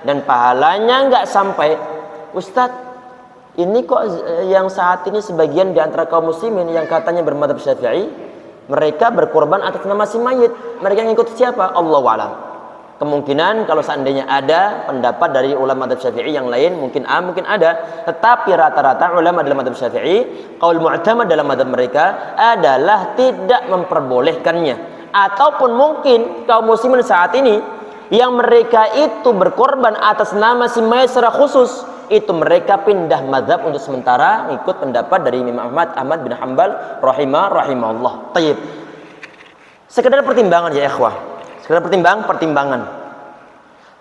dan pahalanya nggak sampai. Ustadz, ini kok yang saat ini sebagian di antara kaum muslimin yang katanya bermadzhab Syafi'i mereka berkorban atas nama si mayit, mereka yang ikut siapa? Allahu a'lam. Kemungkinan kalau seandainya ada pendapat dari ulama madzhab Syafi'i yang lain mungkin mungkin ada, tetapi rata-rata ulama dalam madzhab Syafi'i qaul mu'tamad dalam madzhab mereka adalah tidak memperbolehkannya. Ataupun mungkin kaum muslimin saat ini yang mereka itu berkorban atas nama si mayit secara khusus, itu mereka pindah mazhab untuk sementara ikut pendapat dari Imam Ahmad bin Hanbal rahimahullah. Tayyib. Sekedar pertimbangan ya ikhwah. Sekedar pertimbangan.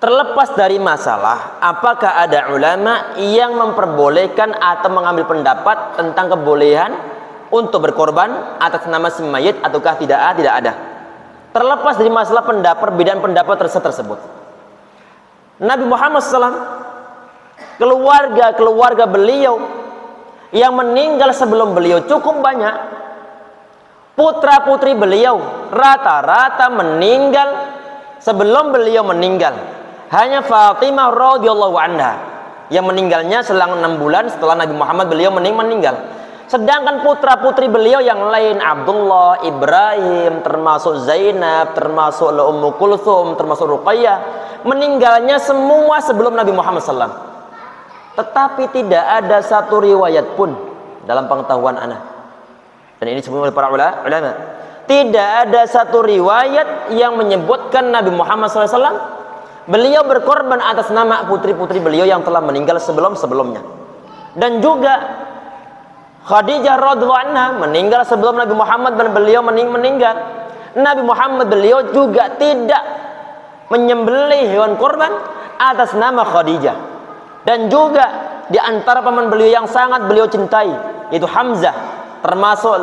Terlepas dari masalah apakah ada ulama yang memperbolehkan atau mengambil pendapat tentang kebolehan untuk berkorban atas nama si mayit ataukah tidak ada. Terlepas dari masalah perbedaan pendapat tersebut, Nabi Muhammad SAW, keluarga beliau yang meninggal sebelum beliau cukup banyak. Putra putri beliau rata-rata meninggal sebelum beliau meninggal. Hanya Fatimah radhiyallahu anha yang meninggalnya selang 6 bulan setelah Nabi Muhammad beliau meninggal. Sedangkan putra-putri beliau yang lain, Abdullah, Ibrahim, termasuk Zainab, termasuk Ummu Kulthum, termasuk Ruqayyah, meninggalnya semua sebelum Nabi Muhammad SAW. Tetapi tidak ada satu riwayat pun dalam pengetahuan anak. Dan ini disebut oleh para ulama. Tidak ada satu riwayat yang menyebutkan Nabi Muhammad SAW beliau berkorban atas nama putri-putri beliau yang telah meninggal sebelumnya. Dan juga Khadijah radhiyallahu anha meninggal sebelum Nabi Muhammad dan beliau meninggal. Nabi Muhammad beliau juga tidak menyembelih hewan korban atas nama Khadijah. Dan juga di antara paman beliau yang sangat beliau cintai yaitu Hamzah, termasuk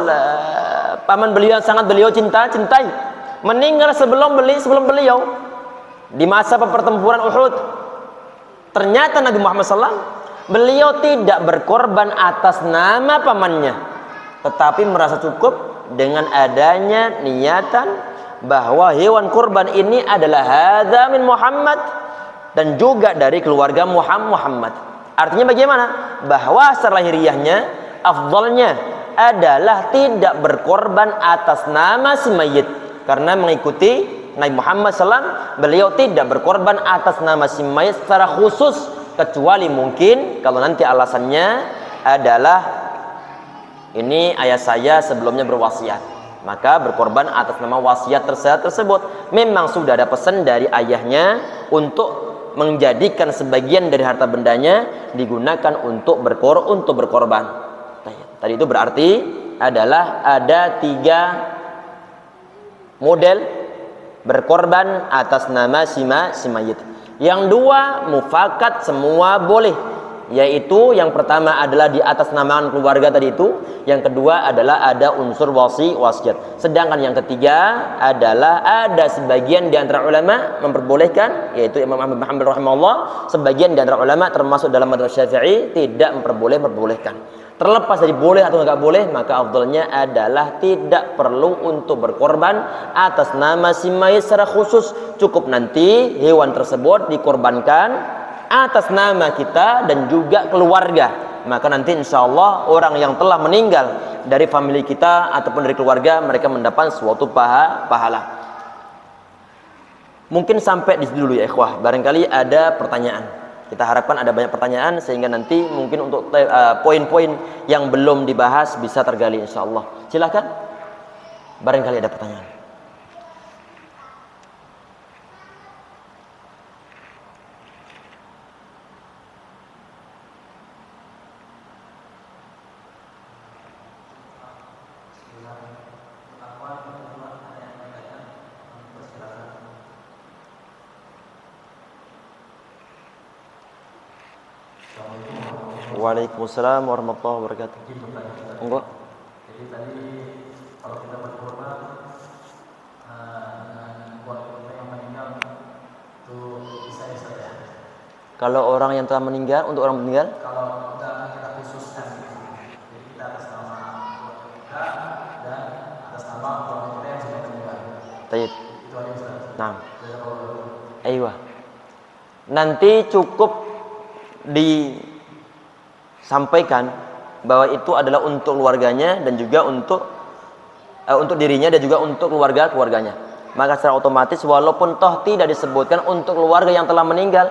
paman beliau yang sangat beliau cintai, meninggal sebelum beliau di masa pertempuran Uhud. Ternyata Nabi Muhammad SAW beliau tidak berkorban atas nama pamannya, tetapi merasa cukup dengan adanya niatan bahwa hewan kurban ini adalah hadza min Muhammad dan juga dari keluarga Muhammad. Artinya bagaimana? Bahwa secara lahiriahnya afdalnya adalah tidak berkorban atas nama si mayit, karena mengikuti Nabi Muhammad SAW beliau tidak berkorban atas nama si mayit secara khusus, kecuali mungkin kalau nanti alasannya adalah ini ayah saya sebelumnya berwasiat, maka berkorban atas nama wasiat tersebut. Memang sudah ada pesan dari ayahnya untuk menjadikan sebagian dari harta bendanya digunakan untuk berkorban. Tadi itu berarti adalah ada 3 model berkorban atas nama si mayit. Yang 2 mufakat semua boleh, yaitu yang pertama adalah di atas namaan keluarga tadi itu, yang kedua adalah ada unsur wasiat. Sedangkan yang ketiga adalah ada sebagian di antara ulama memperbolehkan, yaitu Imam Ahmad bin Hanbal rahimahullah, sebagian di antara ulama termasuk dalam madzhab Syafi'i tidak memperbolehkan. Terlepas dari boleh atau enggak boleh, maka afdalnya adalah tidak perlu untuk berkorban atas nama si mayit secara khusus. Cukup nanti hewan tersebut dikorbankan atas nama kita dan juga keluarga. Maka nanti insya Allah orang yang telah meninggal dari famili kita ataupun dari keluarga, mereka mendapat suatu pahala. Mungkin sampai di sini dulu ya ikhwah. Barangkali ada pertanyaan. Kita harapkan ada banyak pertanyaan sehingga nanti mungkin untuk poin-poin yang belum dibahas bisa tergali insya Allah. Silakan. Barangkali ada pertanyaan. Waalaikumsalam warahmatullahi wabarakatuh. Enggak. Jadi tadi kalau kita berkorban dengan keluarga yang meninggal itu bisa ya. Kalau orang yang telah meninggal, untuk orang meninggal? Kalau kita khususkan, jadi kita atas nama keluarga dan atas nama keluarga yang sudah meninggal. Tayyib. Itu aja Ustaz. Nah. Aiyah. Nanti cukup disampaikan bahwa itu adalah untuk keluarganya dan juga untuk dirinya dan juga untuk keluarganya. Maka secara otomatis walaupun toh tidak disebutkan untuk keluarga yang telah meninggal,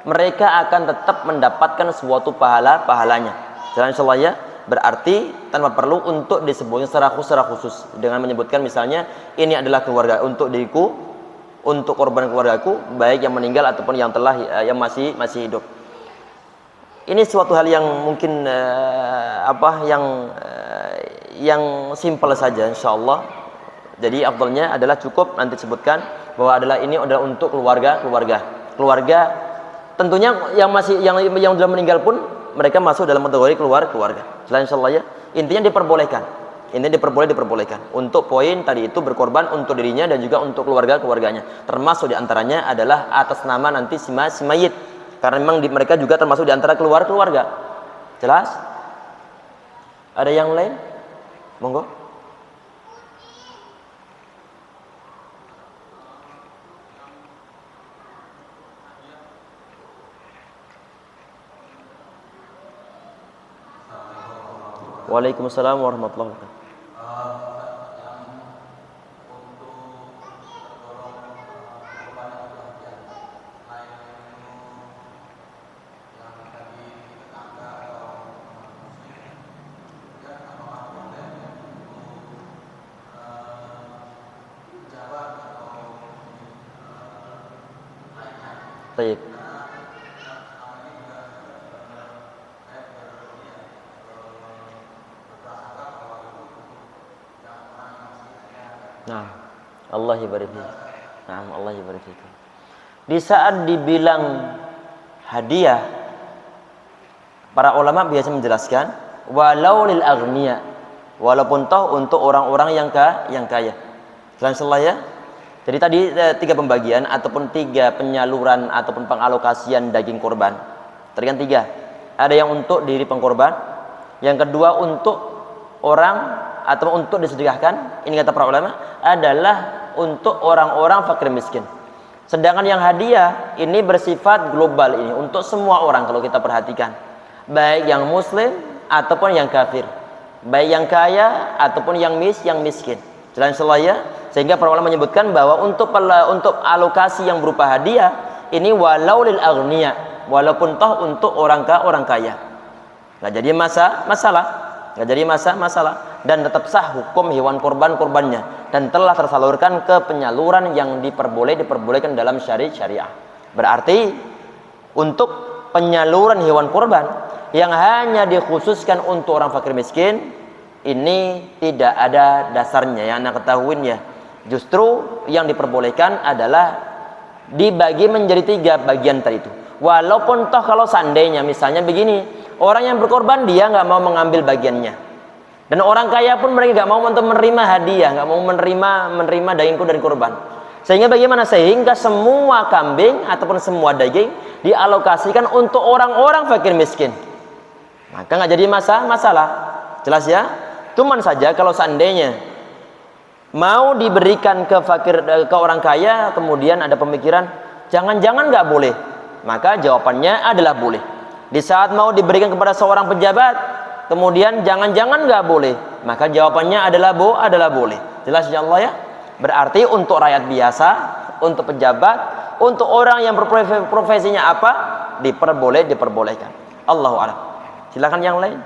mereka akan tetap mendapatkan suatu pahalanya. Jalan insyaallah ya. Berarti tanpa perlu untuk disebutkan secara khusus dengan menyebutkan misalnya ini adalah keluarga untuk diriku, untuk korban keluargaku, baik yang meninggal ataupun yang telah yang masih hidup. Ini suatu hal yang mungkin yang simpel saja insyaallah. Jadi afdalnya adalah cukup nanti sebutkan bahwa ini adalah untuk keluarga. Tentunya yang sudah meninggal pun mereka masuk dalam kategori keluarga. Selain insyaallah ya. Intinya diperbolehkan. Diperbolehkan. Untuk poin tadi itu berkorban untuk dirinya dan juga untuk keluarganya. Termasuk diantaranya adalah atas nama nanti si mayit. Karena memang mereka juga termasuk di antara keluarga. Jelas? Ada yang lain? Monggo. Waalaikumsalam warahmatullahi wabarakatuh. Taib. Nah, Allah yabarik fiik. Nah, Allah yabarik fiik. Di saat dibilang hadiah, para ulama biasa menjelaskan walau lil aghniya, walaupun toh untuk orang-orang yang kaya. Jelas ya. Jadi tadi 3 pembagian ataupun 3 penyaluran ataupun pengalokasian daging korban. Tadi kan 3. Ada yang untuk diri pengkorban, yang kedua untuk orang atau untuk disedekahkan. Ini kata para ulama adalah untuk orang-orang fakir miskin. Sedangkan yang hadiah ini bersifat global, ini untuk semua orang kalau kita perhatikan. Baik yang muslim ataupun yang kafir. Baik yang kaya ataupun yang miskin. Jelas insyaallah ya. Sehingga para ulama menyebutkan bahwa untuk alokasi yang berupa hadiah ini walau lil aghniya, walaupun toh untuk orang kaya. Enggak jadi masalah dan tetap sah hukum hewan korbannya dan telah tersalurkan ke penyaluran yang diperbolehkan dalam syariah. Berarti untuk penyaluran hewan korban yang hanya dikhususkan untuk orang fakir miskin ini tidak ada dasarnya yang Anda ketahuin ya. Justru yang diperbolehkan adalah dibagi menjadi 3 bagian tadi itu. Walaupun toh kalau seandainya misalnya begini, orang yang berkorban dia nggak mau mengambil bagiannya, dan orang kaya pun mereka nggak mau untuk menerima hadiah, nggak mau menerima dagingku dari korban. Sehingga bagaimana? Sehingga semua kambing ataupun semua daging dialokasikan untuk orang-orang fakir miskin. Maka nggak jadi masalah. Jelas ya? Cuman saja kalau seandainya mau diberikan ke orang kaya, kemudian ada pemikiran jangan-jangan nggak boleh, maka jawabannya adalah boleh. Di saat mau diberikan kepada seorang pejabat, kemudian jangan-jangan nggak boleh, maka jawabannya adalah boleh. Jelas ya Allah ya? Berarti untuk rakyat biasa, untuk pejabat, untuk orang yang profesinya apa, diperbolehkan. Allahu a'lam. Silakan yang lain.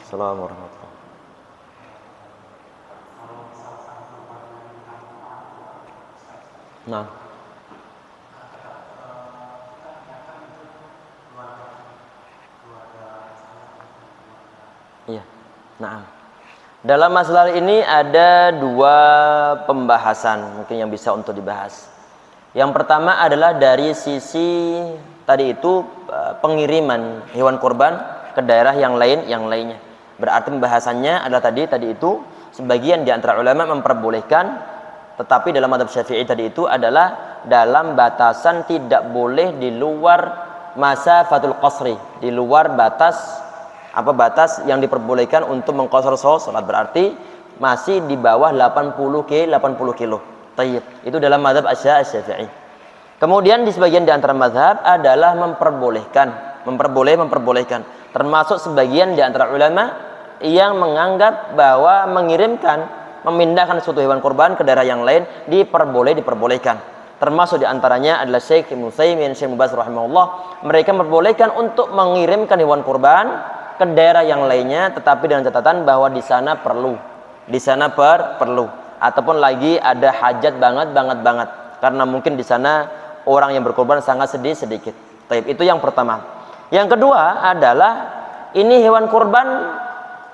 Assalamualaikum warahmatullahi wabarakatuh. Nah. Iya. Nah. Dalam masalah ini ada dua pembahasan mungkin yang bisa untuk dibahas. Yang pertama adalah dari sisi tadi itu pengiriman hewan kurban ke daerah yang lainnya. Berarti pembahasannya adalah tadi itu sebagian di antara ulama memperbolehkan, tetapi dalam mazhab Syafi'i tadi itu adalah dalam batasan tidak boleh di luar masafatul qasri, di luar batas yang diperbolehkan untuk mengqasar salat, berarti masih di bawah 80 kilo. Tayyib. Itu dalam mazhab Syafi'i. Kemudian di sebagian di antara mazhab adalah memperbolehkan. Termasuk sebagian di antara ulama yang menganggap bahwa memindahkan suatu hewan kurban ke daerah yang lain diperbolehkan. Termasuk di antaranya adalah Syekh Ibnu Utsaimin, Syekh Ibnu Baz rahimahullah. Mereka memperbolehkan untuk mengirimkan hewan kurban ke daerah yang lainnya, tetapi dengan catatan bahwa di sana perlu, ataupun lagi ada hajat banget, karena mungkin di sana orang yang berkorban sangat sedikit. Itu yang pertama. Yang kedua adalah ini hewan kurban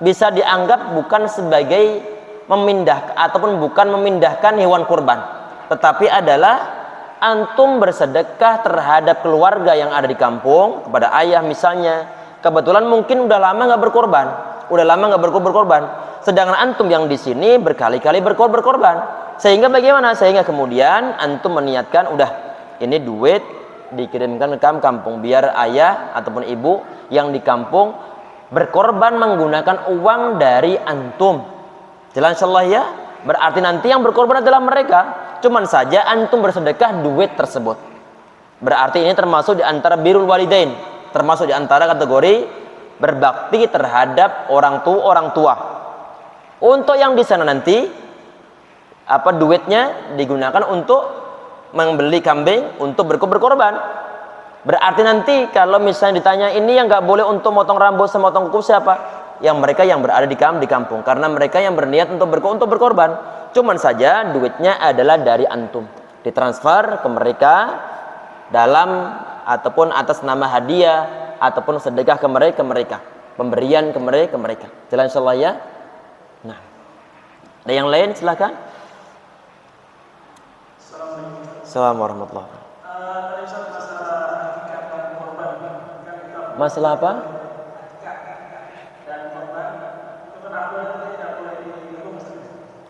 bisa dianggap bukan sebagai bukan memindahkan hewan kurban, tetapi adalah antum bersedekah terhadap keluarga yang ada di kampung, kepada ayah misalnya. Kebetulan mungkin udah lama nggak berkorban, sedangkan antum yang di sini berkali-kali berkorban. Sehingga bagaimana? Sehingga kemudian antum meniatkan, udah ini duit dikirimkan ke kampung biar ayah ataupun ibu yang di kampung berkorban menggunakan uang dari antum. Jelas insyaallah ya? Berarti nanti yang berkorban adalah mereka. Cuman saja antum bersedekah duit tersebut. Berarti ini termasuk di antara birrul walidain. Termasuk di antara kategori berbakti terhadap orang tua. Untuk yang di sana nanti duitnya digunakan untuk membeli kambing untuk berkorban. Berarti nanti kalau misalnya ditanya ini yang nggak boleh untuk motong rambut sama motong kuku siapa? Yang mereka yang berada di kampung, karena mereka yang berniat untuk berkorban. Cuman saja duitnya adalah dari antum, ditransfer ke mereka dalam ataupun atas nama hadiah ataupun sedekah ke mereka, pemberian ke mereka. Jelas insyaallah ya. Nah, ada yang lain silakan. Assalamualaikum warahmatullahi wabarakatuh. Masalah apa?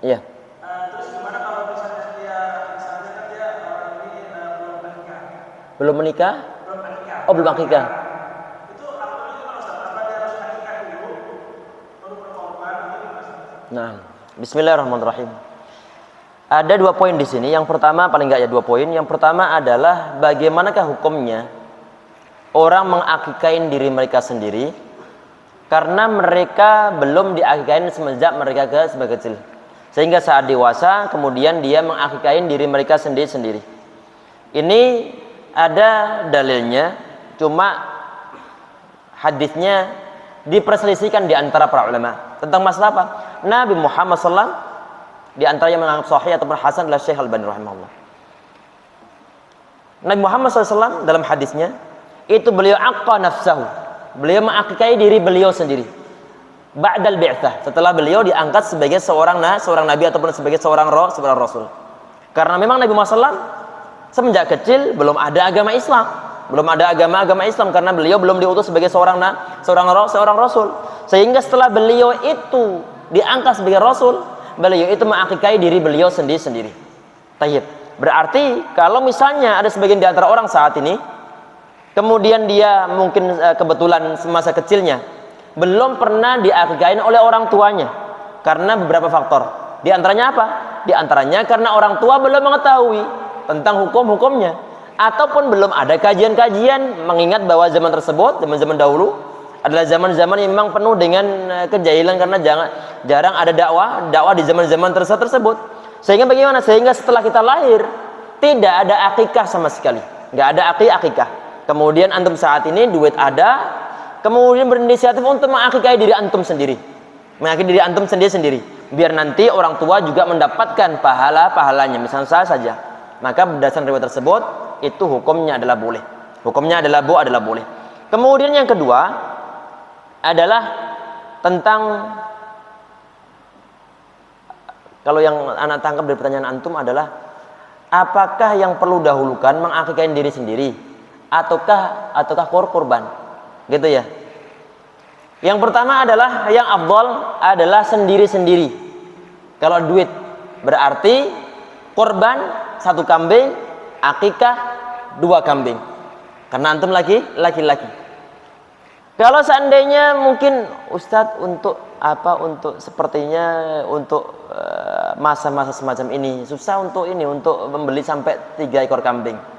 Iya. Belum menikah? Oh, belum akikah. Nah, bismillahirrahmanirrahim. Ada dua poin di sini. Yang pertama, paling enggak ya dua poin. Yang pertama adalah bagaimanakah hukumnya orang mengakikain diri mereka sendiri karena mereka belum diakikain semenjak mereka sebagai kecil. Sehingga saat dewasa kemudian dia mengakikain diri mereka sendiri-sendiri. Ini ada dalilnya, cuma hadisnya diperselisihkan di antara para ulama tentang masalah apa? Nabi Muhammad SAW di antara yang menganggap sahih ataupun hasan adalah Syekh Al-Albani rahimahullah. Nabi Muhammad SAW dalam hadisnya itu beliau aqqa nafsahu, Beliau mengakikahi diri beliau sendiri. Ba'dal bi'tsah, setelah beliau diangkat sebagai seorang nabi ataupun sebagai seorang rasul. Karena memang Nabi Muhammad SAW semenjak kecil belum ada agama Islam, belum ada agama Islam karena beliau belum diutus sebagai seorang rasul. Sehingga setelah beliau itu diangkat sebagai rasul, beliau itu mengakikahi diri beliau sendiri-sendiri. Tayyib. Berarti kalau misalnya ada sebagian di antara orang saat ini, kemudian dia mungkin kebetulan semasa kecilnya belum pernah diakikahin oleh orang tuanya karena beberapa faktor. Di antaranya apa? Di antaranya karena orang tua belum mengetahui tentang hukum-hukumnya, ataupun belum ada kajian-kajian, mengingat bahwa zaman tersebut, zaman-zaman dahulu adalah zaman-zaman yang memang penuh dengan kejahilan karena jarang ada dakwah di zaman-zaman tersebut. Sehingga bagaimana? Sehingga setelah kita lahir tidak ada akikah sama sekali, nggak ada akikah. Kemudian antum saat ini duit ada, kemudian berinisiatif untuk mengakikahi diri antum sendiri, mengakikahi diri antum sendiri, biar nanti orang tua juga mendapatkan pahalanya. Misalnya saja, maka berdasarkan riwayat tersebut itu hukumnya adalah boleh. Hukumnya adalah boleh. Kemudian yang kedua adalah tentang, kalau yang anak tangkap dari pertanyaan antum adalah apakah yang perlu dahulukan mengakikahi diri sendiri ataukah kurban, gitu ya. Yang pertama adalah yang afdal adalah sendiri-sendiri. Kalau duit berarti kurban 1 kambing, akikah 2 kambing. Karena antum laki-laki. Kalau seandainya mungkin Ustadz untuk sepertinya untuk masa-masa semacam ini susah untuk membeli sampai 3 ekor kambing.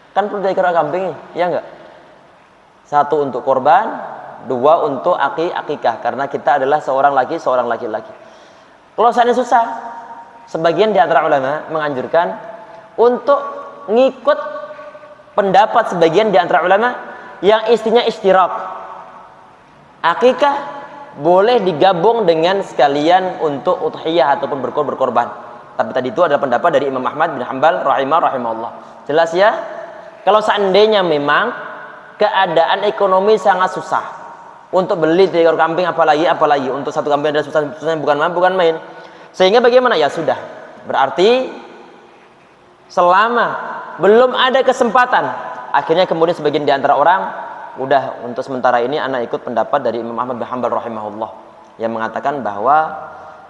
Kan perlu 3 ekor kambing, ya enggak? 1 untuk korban, 2 untuk akikah, karena kita adalah seorang laki-laki. Kalau seandainya susah, sebagian di antara ulama menganjurkan untuk ngikut pendapat sebagian di antara ulama yang istinya istirak. Akikah boleh digabung dengan sekalian untuk udhiyah ataupun berkorban. Tapi tadi itu adalah pendapat dari Imam Ahmad bin Hanbal rahimahullah. Jelas ya? Kalau seandainya memang keadaan ekonomi sangat susah untuk beli 3 ekor kambing, apalagi untuk 1 kambing adalah susahnya bukan main. Sehingga bagaimana? Ya sudah. Berarti selama belum ada kesempatan, akhirnya kemudian sebagian di antara orang udah untuk sementara ini anak ikut pendapat dari Imam Ahmad bin Hanbal rahimahullah yang mengatakan bahwa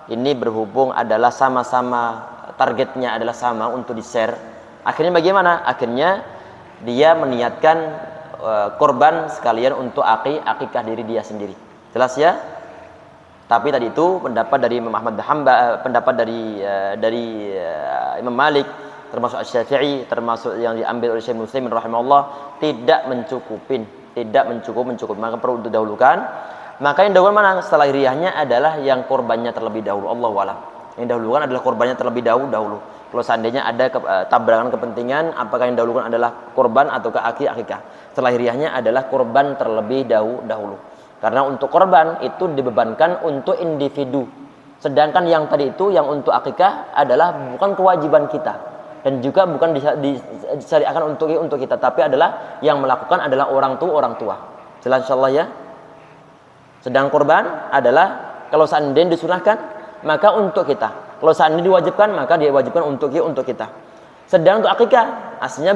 ini berhubung adalah sama-sama targetnya adalah sama untuk di-share. Akhirnya bagaimana? Akhirnya dia meniatkan korban sekalian untuk akikah diri dia sendiri. Jelas ya? Tapi tadi itu pendapat dari Imam Ahmad bin Hanbal, pendapat dari Imam Malik, termasuk Asy-Syafi'i, termasuk yang diambil oleh Syekh Muslim rahimahullah, tidak mencukupi, maka perlu didahulukan. Maka yang dahulukan mana? Setelah lahiriahnya adalah yang korbannya terlebih dahulu. Allahu a'lam. Yang dahulukan adalah korbannya terlebih dahulu. Kalau seandainya ada tabrakan kepentingan, apakah yang dahulukan adalah korban ataukah akikah? Setelah lahiriahnya adalah korban terlebih dahulu. Karena untuk korban itu dibebankan untuk individu. Sedangkan yang tadi itu yang untuk akikah adalah bukan kewajiban kita dan juga bukan disyariatkan untuk kita, tapi adalah yang melakukan adalah orang tua. Jelas insyaallah ya. Sedang korban adalah kalau seandainya disunahkan maka untuk kita. Kalau seandainya diwajibkan maka diwajibkan untuk kita. Sedang untuk akikah aslinya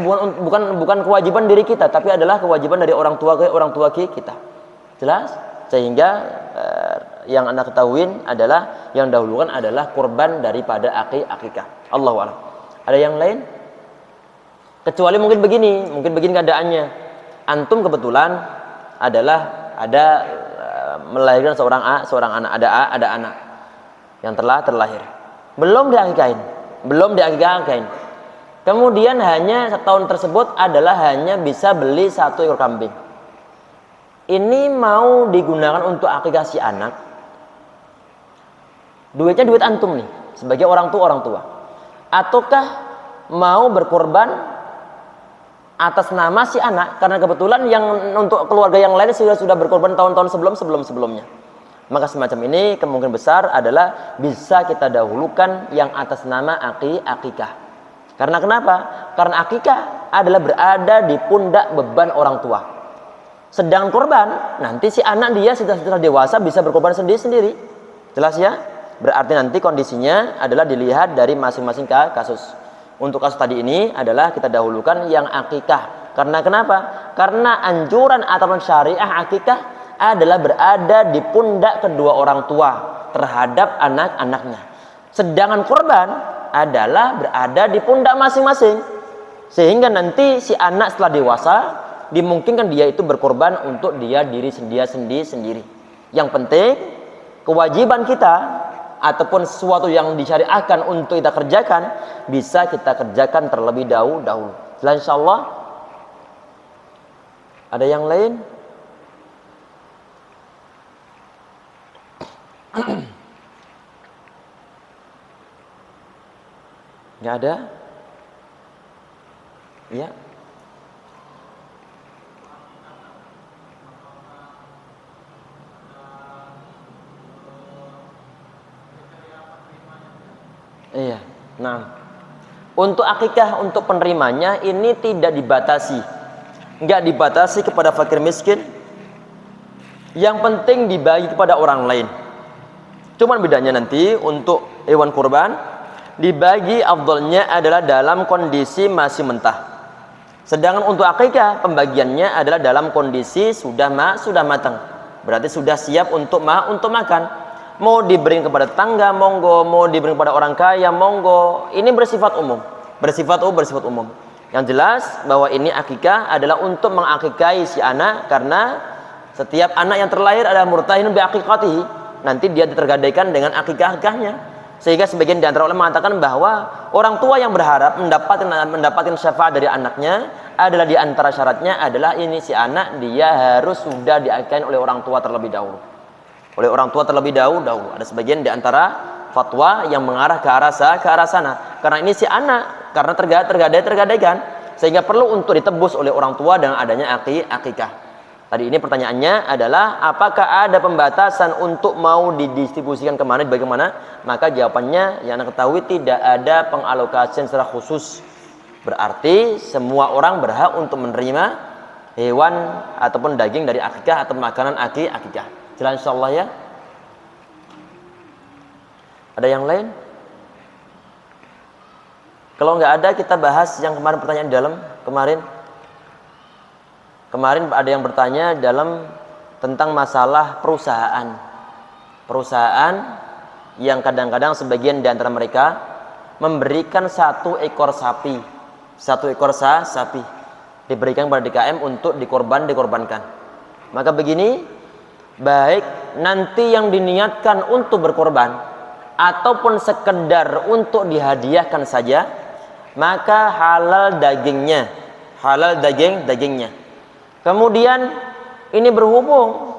bukan kewajiban diri kita, tapi adalah kewajiban dari orang tua kita. Jelas? Sehingga yang Anda ketahuin adalah yang dahulukan adalah kurban daripada akikah. Allahu a'lam. Ada yang lain? Kecuali mungkin begini keadaannya. Antum kebetulan adalah ada melahirkan seorang anak, ada anak yang telah terlahir. Belum diakikahin. Kemudian hanya setahun tersebut adalah hanya bisa beli 1 ekor kambing. Ini mau digunakan untuk akikah si anak. Duitnya duit antum nih sebagai orang tua. Ataukah mau berkorban atas nama si anak karena kebetulan yang untuk keluarga yang lain sudah berkorban tahun-tahun sebelumnya. Maka semacam ini kemungkinan besar adalah bisa kita dahulukan yang atas nama akikah. Karena kenapa? Karena akikah adalah berada di pundak beban orang tua. Sedangkan korban, nanti si anak dia setelah dewasa bisa berkorban sendiri-sendiri. Jelas ya? Berarti nanti kondisinya adalah dilihat dari masing-masing kasus. Untuk kasus tadi ini adalah kita dahulukan yang akikah. Karena kenapa? Karena anjuran ataupun syariah akikah adalah berada di pundak kedua orang tua terhadap anak-anaknya. Sedangkan korban adalah berada di pundak masing-masing. Sehingga nanti si anak setelah dewasa dimungkinkan dia itu berkorban untuk diri sendiri. Yang penting kewajiban kita ataupun sesuatu yang disyariatkan untuk kita kerjakan bisa kita kerjakan terlebih dahulu. Setelah insyaallah ada yang lain? Nggak ada? Ya. Iya. Nah, untuk akikah untuk penerimanya ini tidak dibatasi, nggak dibatasi kepada fakir miskin. Yang penting dibagi kepada orang lain. Cuman bedanya nanti untuk hewan kurban dibagi afdalnya adalah dalam kondisi masih mentah. Sedangkan untuk akikah pembagiannya adalah dalam kondisi sudah matang. Berarti sudah siap untuk makan. Mau diberi kepada tetangga monggo, mau diberi kepada orang kaya monggo. Ini bersifat umum. Bersifat umum. Yang jelas bahwa ini akikah adalah untuk mengakikahi si anak, karena setiap anak yang terlahir adalah murtahin bi aqiqatihi. Nanti dia ditergadaikan dengan akikah-akikahnya. Sehingga sebagian di antara ulama mengatakan bahwa orang tua yang berharap mendapatkan syafaat dari anaknya adalah di antara syaratnya adalah ini si anak dia harus sudah diakikahi oleh orang tua terlebih dahulu. Ada sebagian di antara fatwa yang mengarah ke arah sana. Karena ini si anak karena tergadaikan sehingga perlu untuk ditebus oleh orang tua dengan adanya akikah. Tadi ini pertanyaannya adalah apakah ada pembatasan untuk mau didistribusikan kemana, bagaimana? Maka jawabannya yang Anda ketahui tidak ada pengalokasian secara khusus. Berarti semua orang berhak untuk menerima hewan ataupun daging dari akikah atau makanan akikah. Jelas insyaallah ya. Ada yang lain? Kalau nggak ada kita bahas yang kemarin pertanyaan di dalam Kemarin ada yang bertanya tentang masalah perusahaan yang kadang-kadang sebagian di antara mereka memberikan satu ekor sapi diberikan kepada DKM untuk dikorbankan. Maka begini, baik nanti yang diniatkan untuk berkorban ataupun sekedar untuk dihadiahkan saja, maka halal dagingnya. Kemudian ini berhubung,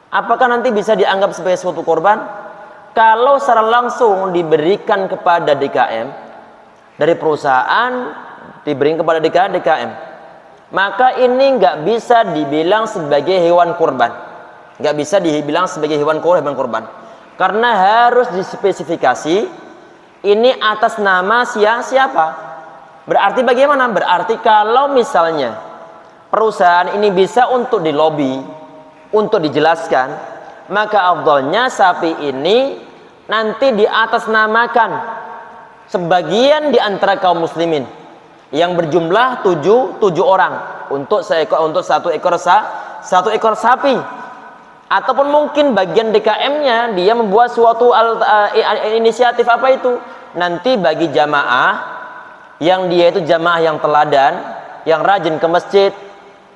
apakah nanti bisa dianggap sebagai suatu korban? Kalau secara langsung diberikan kepada DKM dari perusahaan, diberikan kepada DKM, maka ini nggak bisa dibilang sebagai hewan kurban, karena harus dispesifikasi ini atas nama siapa. Berarti bagaimana? Berarti kalau misalnya perusahaan ini bisa untuk dilobi, untuk dijelaskan, maka afdalnya sapi ini nanti diatasnamakan sebagian di antara kaum muslimin yang berjumlah 7 orang untuk satu ekor sapi. Ataupun mungkin bagian DKM-nya dia membuat suatu inisiatif apa itu, nanti bagi jamaah yang dia itu jamaah yang teladan, yang rajin ke masjid,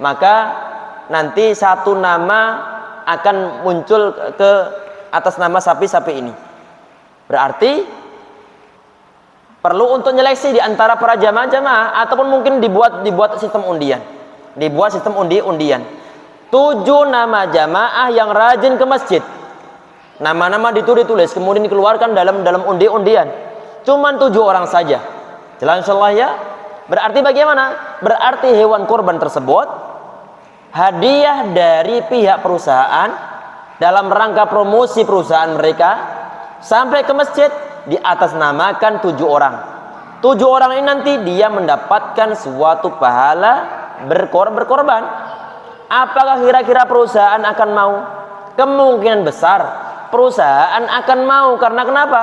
maka nanti satu nama akan muncul ke atas nama sapi-sapi ini. Berarti perlu untuk nyeleksi di antara para jamaah ataupun mungkin dibuat sistem undian. 7 nama jamaah yang rajin ke masjid. Nama-nama ditulis kemudian dikeluarkan dalam undian. Cuman 7 orang saja. Jelas insyaallah ya. Berarti bagaimana? Berarti hewan kurban tersebut hadiah dari pihak perusahaan dalam rangka promosi perusahaan mereka sampai ke masjid diatasnamakan 7 orang. 7 orang ini nanti dia mendapatkan suatu pahala berkorban. Apakah kira-kira perusahaan akan mau? Kemungkinan besar perusahaan akan mau. Karena kenapa?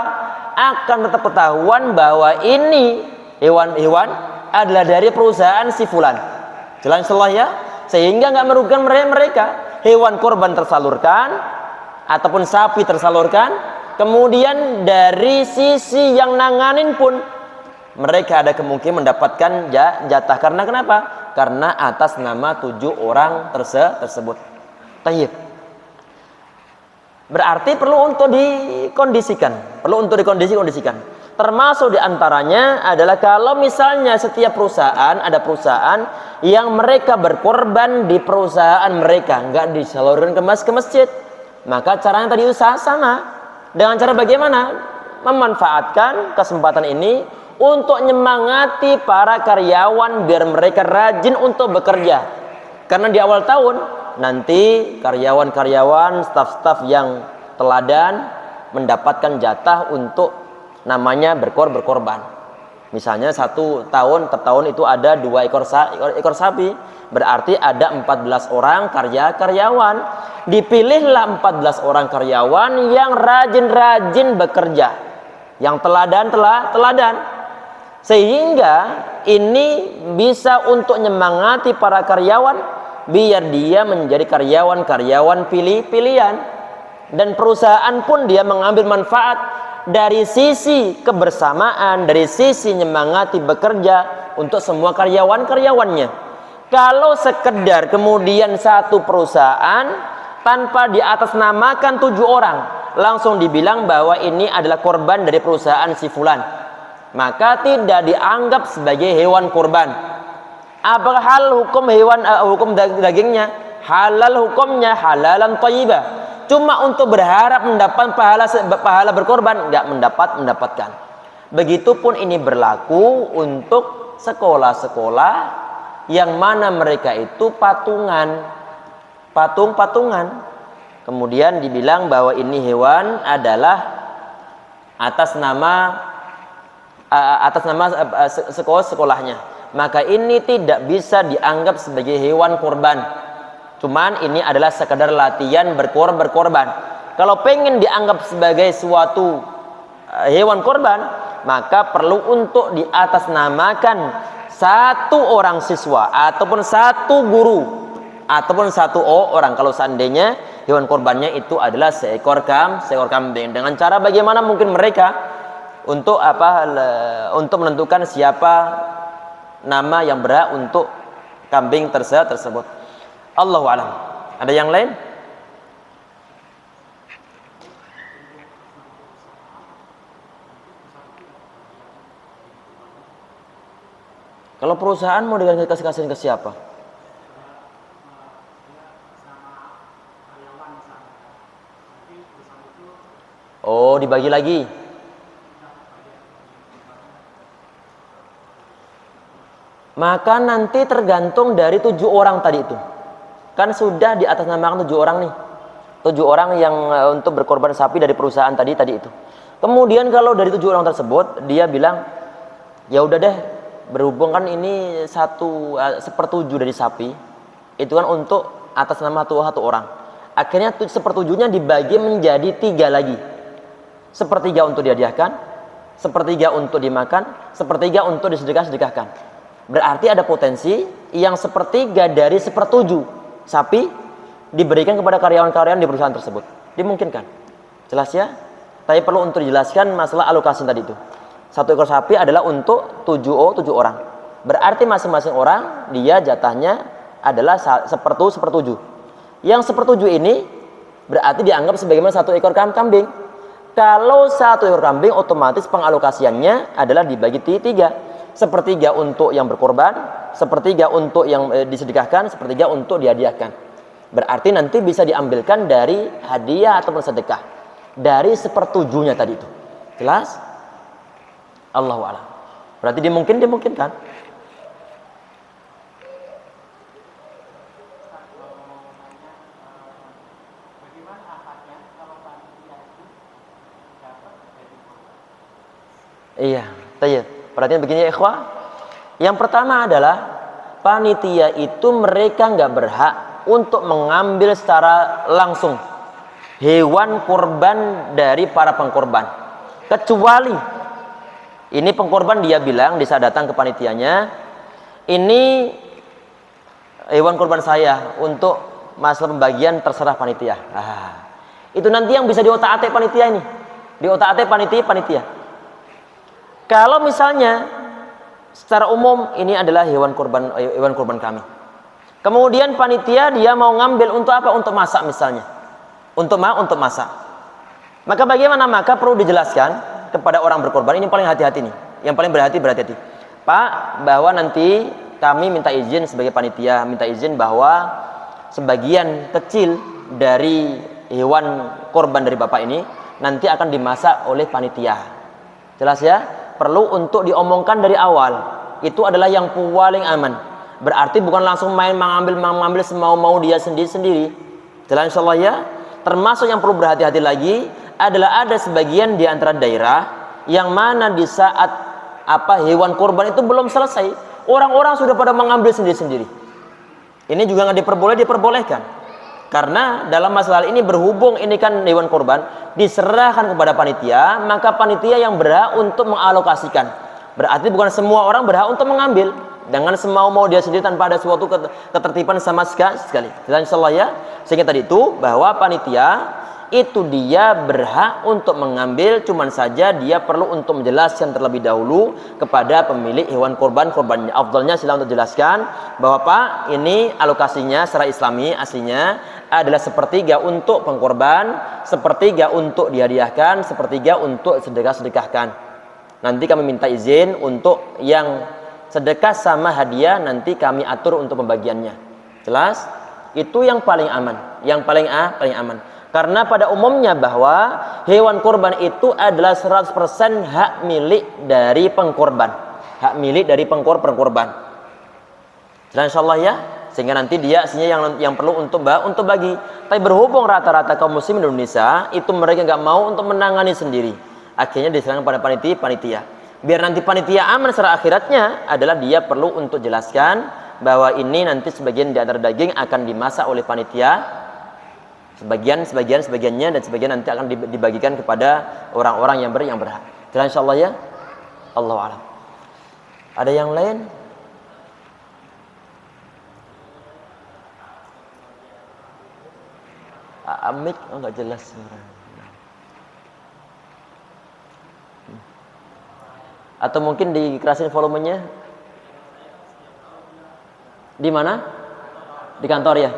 Akan tetap ketahuan bahwa ini hewan-hewan adalah dari perusahaan si fulan. Jelas ya? Sehingga nggak merugikan mereka. Hewan korban tersalurkan ataupun sapi tersalurkan. Kemudian dari sisi yang nanganin pun mereka ada kemungkinan mendapatkan jatah. Karena kenapa? Karena atas nama 7 orang tersebut. Tayyib. Berarti perlu untuk dikondisikan. Termasuk diantaranya adalah kalau misalnya setiap perusahaan, ada perusahaan yang mereka berkorban di perusahaan mereka, nggak disalurkan ke masjid. Maka caranya tadi itu sama. Dengan cara bagaimana? Memanfaatkan kesempatan ini untuk menyemangati para karyawan biar mereka rajin untuk bekerja. Karena di awal tahun nanti karyawan-karyawan, staf-staf yang teladan mendapatkan jatah untuk namanya berkorban. Misalnya satu tahun, per tahun itu ada 2 ekor sapi, berarti ada 14 orang karyawan. Dipilihlah 14 orang karyawan yang rajin bekerja, yang teladan. Sehingga ini bisa untuk menyemangati para karyawan biar dia menjadi karyawan pilihan, dan perusahaan pun dia mengambil manfaat dari sisi kebersamaan, dari sisi menyemangati bekerja untuk semua karyawannya. Kalau sekedar kemudian satu perusahaan tanpa diatasnamakan 7 orang langsung dibilang bahwa ini adalah korban dari perusahaan si fulan, maka tidak dianggap sebagai hewan kurban. Apakah hal hukum hukum dagingnya? Halal hukumnya halalan thayyibah. Cuma untuk berharap mendapat pahala berkorban, nggak mendapatkan. Begitupun ini berlaku untuk sekolah-sekolah yang mana mereka itu patungan. Kemudian dibilang bahwa ini hewan adalah atas nama sekolahnya, maka ini tidak bisa dianggap sebagai hewan kurban. Cuman ini adalah sekadar latihan berkorban. Kalau pengen dianggap sebagai suatu hewan kurban, maka perlu untuk diatasnamakan satu orang siswa ataupun satu guru ataupun satu orang. Kalau seandainya hewan kurbannya itu adalah seekor kambing, dengan cara bagaimana mungkin mereka untuk menentukan siapa nama yang berhak untuk kambing tersebut. Allahu a'lam. Ada yang lain? Kalau perusahaan mau dikasih ke siapa? Oh, dibagi lagi. Maka nanti tergantung dari 7 orang tadi itu. Kan sudah di atas namakan 7 orang nih. 7 orang yang untuk berkorban sapi dari perusahaan tadi itu. Kemudian kalau dari 7 orang tersebut dia bilang, ya udah deh, berhubung kan ini 1/7 dari sapi, itu kan untuk atas nama satu orang. Akhirnya 1/7-nya dibagi menjadi 3 lagi. 1/3 untuk dihadiahkan, 1/3 untuk dimakan, 1/3 untuk disedekahkan. Berarti ada potensi yang 1/3 dari 1/7 sapi diberikan kepada karyawan-karyawan di perusahaan tersebut. Dimungkinkan. Jelas ya? Tapi perlu untuk dijelaskan masalah alokasi tadi itu. 1 ekor sapi adalah untuk 7 orang. Berarti masing-masing orang dia jatahnya adalah 1/7. Yang 1/7 ini berarti dianggap sebagaimana 1 ekor kambing. Kalau 1 ekor kambing otomatis pengalokasiannya adalah dibagi 3. 1/3 untuk yang berkorban, 1/3 untuk yang disedekahkan, 1/3 untuk dihadiahkan. Berarti nanti bisa diambilkan dari hadiah ataupun sedekah dari 1/7-nya tadi itu. Jelas? Allahu a'lam. Berarti dimungkinkan. Iya, tayyib. Perhatian begini ya ikhwah. Yang pertama adalah panitia itu mereka nggak berhak untuk mengambil secara langsung hewan kurban dari para pengkorban, kecuali ini pengkorban dia bilang di saat datang ke panitianya, ini hewan kurban saya untuk masalah pembagian terserah panitia. Itu nanti yang bisa diotak-atik panitia ini, diotak-atik panitia. Kalau misalnya secara umum ini adalah hewan kurban kami, kemudian panitia dia mau ngambil untuk apa? Untuk masak misalnya, untuk masak. Maka bagaimana? Maka perlu dijelaskan kepada orang berkorban, ini paling hati-hati nih, yang paling berhati-hati. Pak, bahwa nanti kami minta izin sebagai panitia, minta izin bahwa sebagian kecil dari hewan korban dari bapak ini nanti akan dimasak oleh panitia. Jelas ya? Perlu untuk diomongkan dari awal. Itu adalah yang paling aman. Berarti bukan langsung main mengambil semau-mau dia sendiri. Jelas insyaallah ya? Termasuk yang perlu berhati-hati lagi adalah ada sebagian di antara daerah yang mana di saat hewan kurban itu belum selesai, orang-orang sudah pada mengambil sendiri-sendiri. Ini juga nggak diperbolehkan. Karena dalam masalah ini berhubung ini kan hewan kurban diserahkan kepada panitia, maka panitia yang berhak untuk mengalokasikan. Berarti bukan semua orang berhak untuk mengambil dengan semau-mau dia sendiri tanpa ada suatu ketertiban sama sekali. Dan insyaallah ya, sehingga tadi itu bahwa panitia itu dia berhak untuk mengambil, cuman saja dia perlu untuk menjelaskan terlebih dahulu kepada pemilik hewan korbannya. Afdalnya silakan untuk jelaskan bahwa Pak, ini alokasinya secara islami aslinya adalah sepertiga untuk pengkorban, sepertiga untuk dihadiahkan, sepertiga untuk sedekahkan. Nanti kami minta izin untuk yang sedekah sama hadiah nanti kami atur untuk pembagiannya. Jelas? Itu yang paling aman, yang paling aman. Karena pada umumnya bahwa hewan kurban itu adalah 100% hak milik dari pengkorban. Hak milik dari pengkorban. Dan insyaallah ya, sehingga nanti dia aslinya yang perlu untuk bagi. Tapi berhubung rata-rata kaum muslim Indonesia itu mereka nggak mau untuk menangani sendiri. Akhirnya diserahkan pada panitia. Biar nanti panitia aman secara akhiratnya adalah dia perlu untuk jelaskan bahwa ini nanti sebagian di antara daging akan dimasak oleh panitia. Sebagiannya dan sebagian nanti akan dibagikan kepada orang-orang yang berhak. Jelas insyaallah ya. Allahu a'lam. Ada yang lain? Amik enggak jelas suara. Atau mungkin dikerasin volumenya? Di mana? Di kantor ya?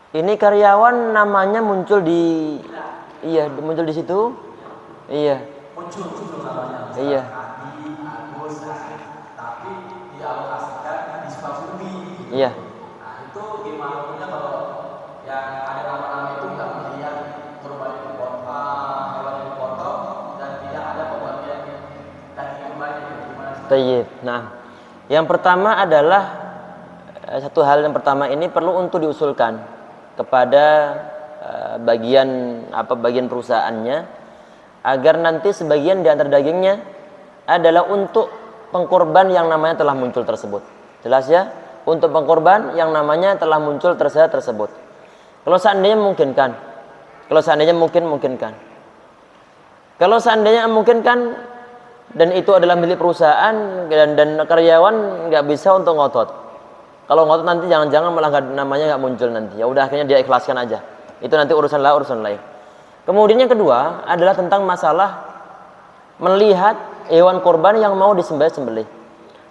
Ini karyawan namanya muncul di situ. Iya. Muncul namanya. Iya. Adi, Agus, tapi dialokasikan di Sukabumi. Iya. Nah, itu gimana punya kalau yang ada nama-nama itu nggak melihat korban yang dipotong, hewan yang dipotong dan tidak ada pembagian daging yang banyak. Gimana? Tayyib. Nah, yang pertama adalah satu hal yang pertama ini perlu untuk diusulkan kepada bagian perusahaannya agar nanti sebagian di antara dagingnya adalah untuk pengkorban yang namanya telah muncul tersebut. Jelas ya? Untuk pengkorban yang namanya telah muncul tersebut. Kalau seandainya memungkinkan. Kalau seandainya memungkinkan. Kalau seandainya memungkinkan dan itu adalah milik perusahaan dan karyawan nggak bisa untuk ngotot. Kalau ngotot nanti jangan-jangan malah namanya nggak muncul nanti. Ya udah akhirnya dia ikhlaskan aja. Itu nanti urusan lain. Kemudian yang kedua adalah tentang masalah melihat hewan korban yang mau disembelih.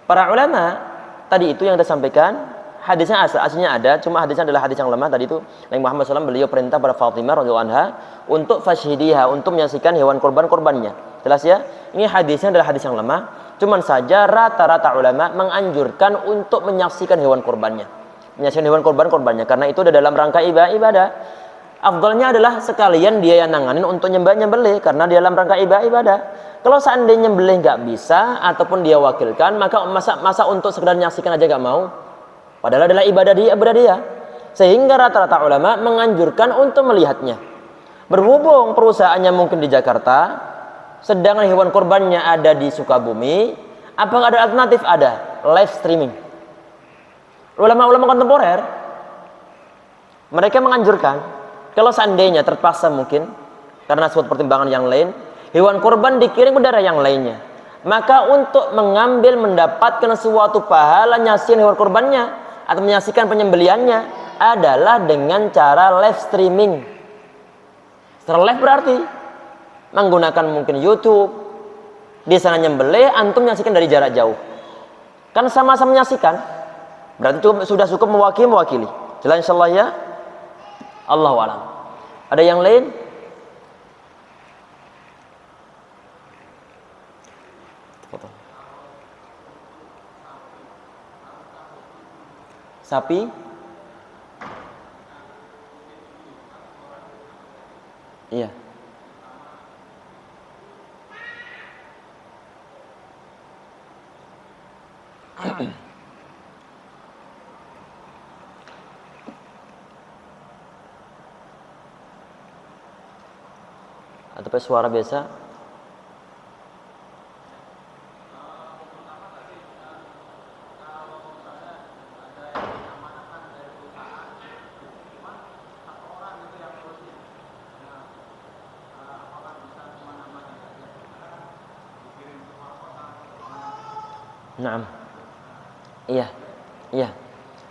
Para ulama tadi itu yang kita sampaikan, hadisnya aslinya ada, cuma hadisnya adalah hadis yang lemah tadi itu. Nabi Muhammad SAW beliau perintah pada Fatimah radhiyallahu anha untuk fashhidiha, untuk menyaksikan hewan korbannya. Jelas ya? Ini hadisnya adalah hadis yang lemah. Cuman saja rata-rata ulama menganjurkan untuk menyaksikan hewan korbannya. Menyaksikan hewan korbannya karena itu dalam rangka ibadah. Afdalnya adalah sekalian dia yang nanganin untuk nyembelih karena dia dalam rangka ibadah. Kalau seandainya nyembelih nggak bisa ataupun dia wakilkan, maka masa untuk sekedar menyaksikan aja nggak mau. Padahal adalah ibadah dia. Sehingga rata-rata ulama menganjurkan untuk melihatnya. Berhubung perusahaannya mungkin di Jakarta, sedangkan hewan kurbannya ada di Sukabumi, apakah ada alternatif? Ada, live streaming. Ulama-ulama kontemporer mereka menganjurkan kalau seandainya terpaksa mungkin karena suatu pertimbangan yang lain, hewan kurban dikirim ke daerah yang lainnya, maka untuk mendapatkan suatu pahala nyaksikan hewan kurbannya atau menyaksikan penyembeliannya adalah dengan cara live streaming. Secara live berarti menggunakan mungkin YouTube, di sana nyembelih, antum menyaksikan dari jarak jauh, kan sama-sama menyaksikan, berarti sudah cukup mewakili. Jelas insyaallah ya. Allahu a'lam. Ada yang lain? Sapi? Iya. Atau pakai suara biasa? Naam. Iya.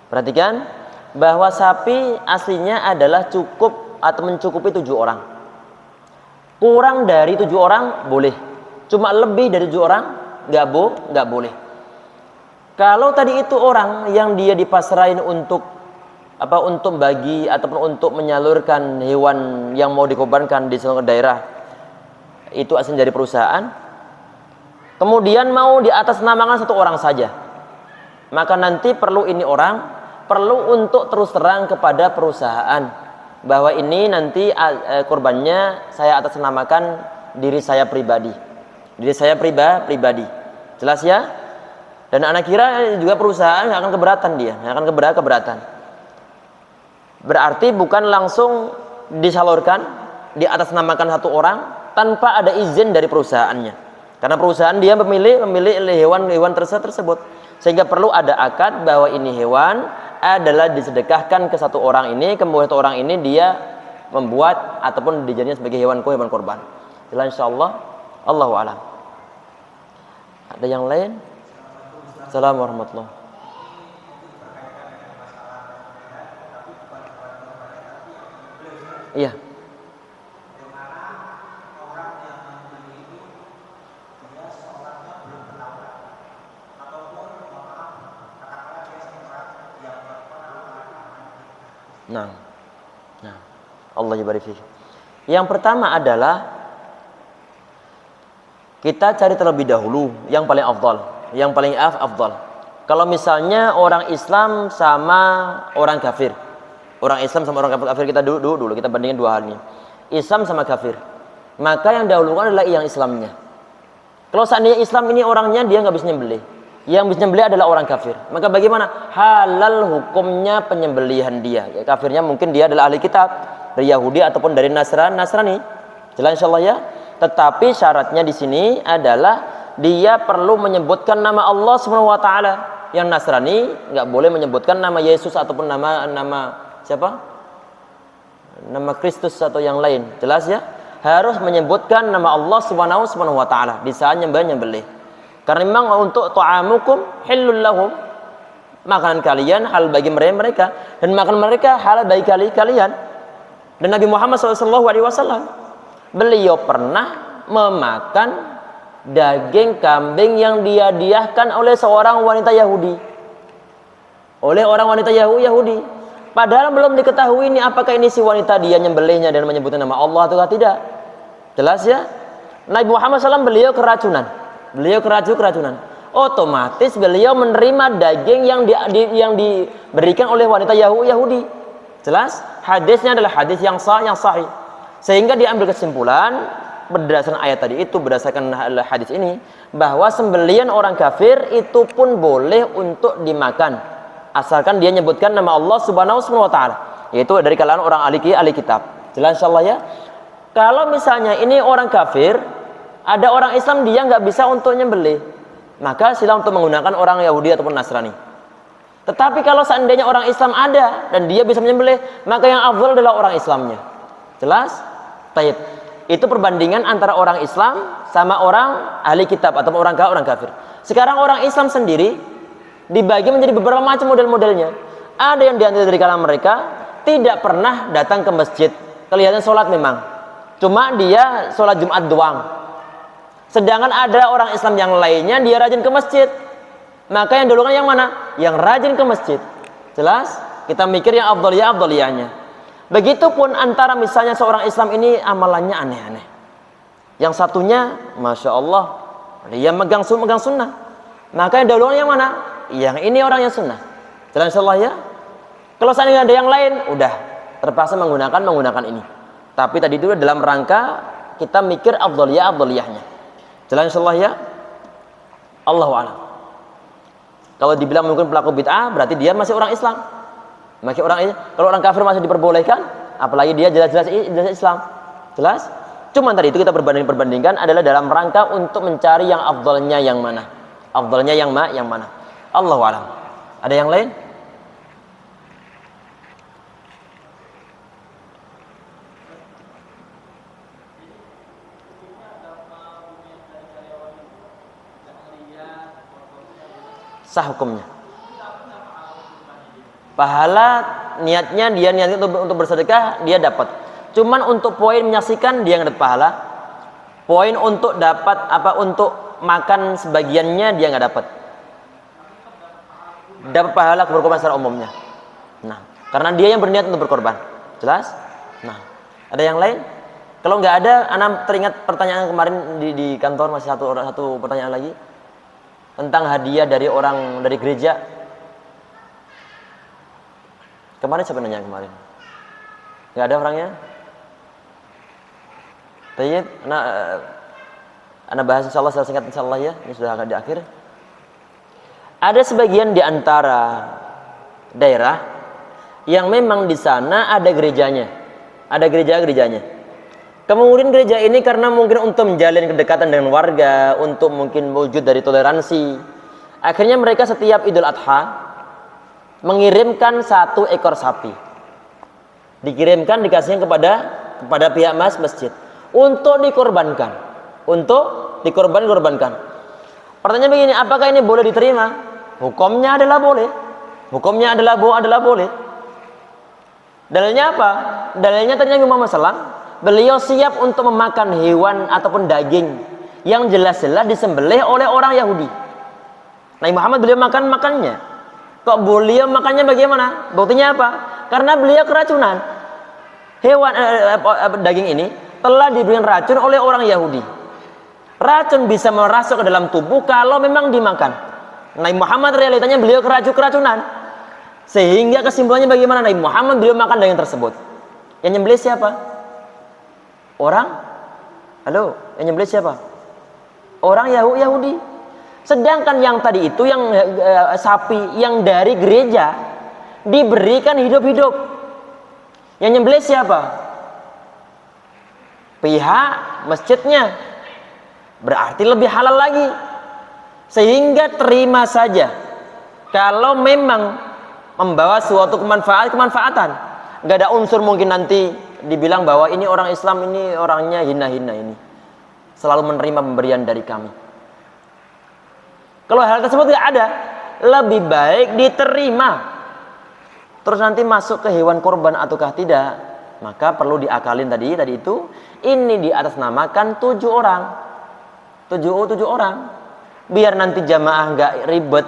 Perhatikan bahwa sapi aslinya adalah cukup atau mencukupi 7 orang. Kurang dari 7 orang boleh. Cuma lebih dari 7 orang nggak boleh. Kalau tadi itu orang yang dia dipasrahin untuk untuk bagi ataupun untuk menyalurkan hewan yang mau dikorbankan di seluruh daerah, itu asli dari perusahaan, kemudian mau di atas namakan 1 orang saja, maka nanti perlu untuk terus terang kepada perusahaan bahwa ini nanti korbannya saya atas namakan diri saya pribadi. Jelas ya? Dan anak kira juga perusahaan akan keberatan. Berarti bukan langsung disalurkan di atas namakan 1 orang tanpa ada izin dari perusahaannya. Karena perusahaan dia memilih hewan tersebut. Sehingga perlu ada akad bahwa ini hewan adalah disedekahkan ke 1 orang ini, kemudian 1 orang ini dia membuat ataupun dijadikan sebagai hewan korban. Jelas insyaallah. Allahu a'lam. Ada yang lain? Assalamualaikum warahmatullahi wabarakatuh. Iya. Nah, Allah yabarik fiik. Yang pertama adalah kita cari terlebih dahulu yang paling afdal, yang paling afdal. Kalau misalnya orang Islam sama orang kafir, kita dulu kita bandingkan 2 hal ini. Islam sama kafir. Maka yang dahulukan adalah yang Islamnya. Kalau seandainya Islam ini orangnya dia nggak bisa nyembelih, yang bisa nyembelih adalah orang kafir, maka bagaimana halal hukumnya penyembelihan dia? Ya, kafirnya mungkin dia adalah ahli kitab, dari Yahudi ataupun dari Nasrani. Jelas insyaallah ya. Tetapi syaratnya di sini adalah dia perlu menyebutkan nama Allah Subhanahu wa taala. Yang Nasrani nggak boleh menyebutkan nama Yesus ataupun nama siapa? Nama Kristus atau yang lain. Jelas ya? Harus menyebutkan nama Allah Subhanahu wa taala di saat nyembelih. Karena memang untuk ta'amukum hillul lahum, makanan kalian halal bagi mereka dan makan mereka halal bagi kalian. Dan Nabi Muhammad SAW beliau pernah memakan daging kambing yang dihadiahkan oleh seorang wanita Yahudi. Yahudi. Padahal belum diketahui ini apakah ini si wanita dia nyembelihnya dan menyebutkan nama Allah atau tidak. Jelas ya? Nabi Muhammad SAW beliau keracunan. Otomatis beliau menerima daging yang diberikan oleh wanita Yahudi. Jelas? Hadisnya adalah hadis yang sahih. Sehingga diambil kesimpulan berdasarkan ayat tadi itu, berdasarkan hadis ini, bahwa sembelian orang kafir itu pun boleh untuk dimakan, asalkan dia nyebutkan nama Allah Subhanahu wa taala, yaitu dari kalangan orang ahli kitab. Jelas insyaallah ya. Kalau misalnya ini orang kafir, ada orang Islam dia nggak bisa untuk nyembelih, maka sila untuk menggunakan orang Yahudi ataupun Nasrani. Tetapi kalau seandainya orang Islam ada dan dia bisa menyembelih, maka yang afdal adalah orang Islamnya. Jelas? Taib. Itu perbandingan antara orang Islam sama orang ahli kitab atau orang kafir. Sekarang orang Islam sendiri dibagi menjadi beberapa macam model-modelnya. Ada yang diantara dari kalangan mereka tidak pernah datang ke masjid. Kelihatan sholat memang, cuma dia sholat Jumat doang. Sedangkan ada orang Islam yang lainnya dia rajin ke masjid. Maka yang duluan yang mana? Yang rajin ke masjid. Jelas? Kita mikir yang afdaliyahnya. Begitupun antara misalnya seorang Islam ini amalannya aneh-aneh. Yang satunya, Masya Allah, dia megang sunnah. Maka yang duluan yang mana? Yang ini orang yang sunnah. Jelas insyaallah ya. Kalau seandainya ada yang lain, udah terpaksa menggunakan ini. Tapi tadi itu dalam rangka kita mikir afdaliyahnya. Jelas insyaallah ya. Allahu a'lam. Kalau dibilang mungkin pelaku bid'ah, berarti dia masih orang Islam. Kalau orang kafir masih diperbolehkan, apalagi dia jelas-jelas Islam. Jelas? Cuma tadi itu kita perbandingkan adalah dalam rangka untuk mencari yang afdalnya yang mana. Afdalnya yang mana. Allahu a'lam. Ada yang lain? Sah hukumnya. Pahala niatnya dia niatnya untuk bersedekah dia dapat. Cuman untuk poin menyaksikan dia nggak dapat pahala. Poin untuk dapat untuk makan sebagiannya dia nggak dapat. Dapat pahala berkorban secara umumnya. Nah, karena dia yang berniat untuk berkorban. Jelas? Nah, ada yang lain? Kalau nggak ada, Ana teringat pertanyaan kemarin di kantor, masih satu pertanyaan lagi tentang hadiah dari gereja. Kemarin siapa nanya kemarin? Nggak ada orangnya? Tayyib, Ana bahas insyaallah secara singkat insyaallah ya. Ini sudah akan di akhir. Ada sebagian di antara daerah yang memang di sana ada gerejanya. Ada gerejanya. Kemudian gereja ini karena mungkin untuk menjalin kedekatan dengan warga, untuk mungkin wujud dari toleransi, akhirnya mereka setiap Idul Adha mengirimkan 1 ekor sapi. Dikasihnya kepada pihak masjid untuk dikorbankan. Pertanyaan begini, apakah ini boleh diterima? Hukumnya adalah boleh. Dalilnya apa? Dalilnya tadi Nabi Muhammad SAW, beliau siap untuk memakan hewan ataupun daging yang jelas-jelas disembelih oleh orang Yahudi. Nabi Muhammad beliau makannya. Kok beliau makannya bagaimana? Buktinya apa? Karena beliau keracunan. Hewan daging ini telah diberikan racun oleh orang Yahudi. Racun bisa merasuk ke dalam tubuh kalau memang dimakan. Nabi Muhammad realitanya beliau keracunan. Sehingga kesimpulannya bagaimana? Nabi Muhammad beliau makan daging tersebut. Yang nyembelih siapa? Yang nyembelih siapa? Orang Yahudi. Sedangkan yang tadi itu yang sapi yang dari gereja diberikan hidup-hidup. Yang nyembelih siapa? Pihak masjidnya. Berarti lebih halal lagi. Sehingga terima saja. Kalau memang membawa suatu kemanfaatan. Gak ada unsur mungkin nanti dibilang bahwa ini orang Islam, ini orangnya hina-hina ini. Selalu menerima pemberian dari kami. Kalau hal tersebut tidak ada, lebih baik diterima. Terus nanti masuk ke hewan kurban ataukah tidak, maka perlu diakalin tadi itu. Ini diatasnamakan 7 orang. 7 orang. Biar nanti jamaah nggak ribet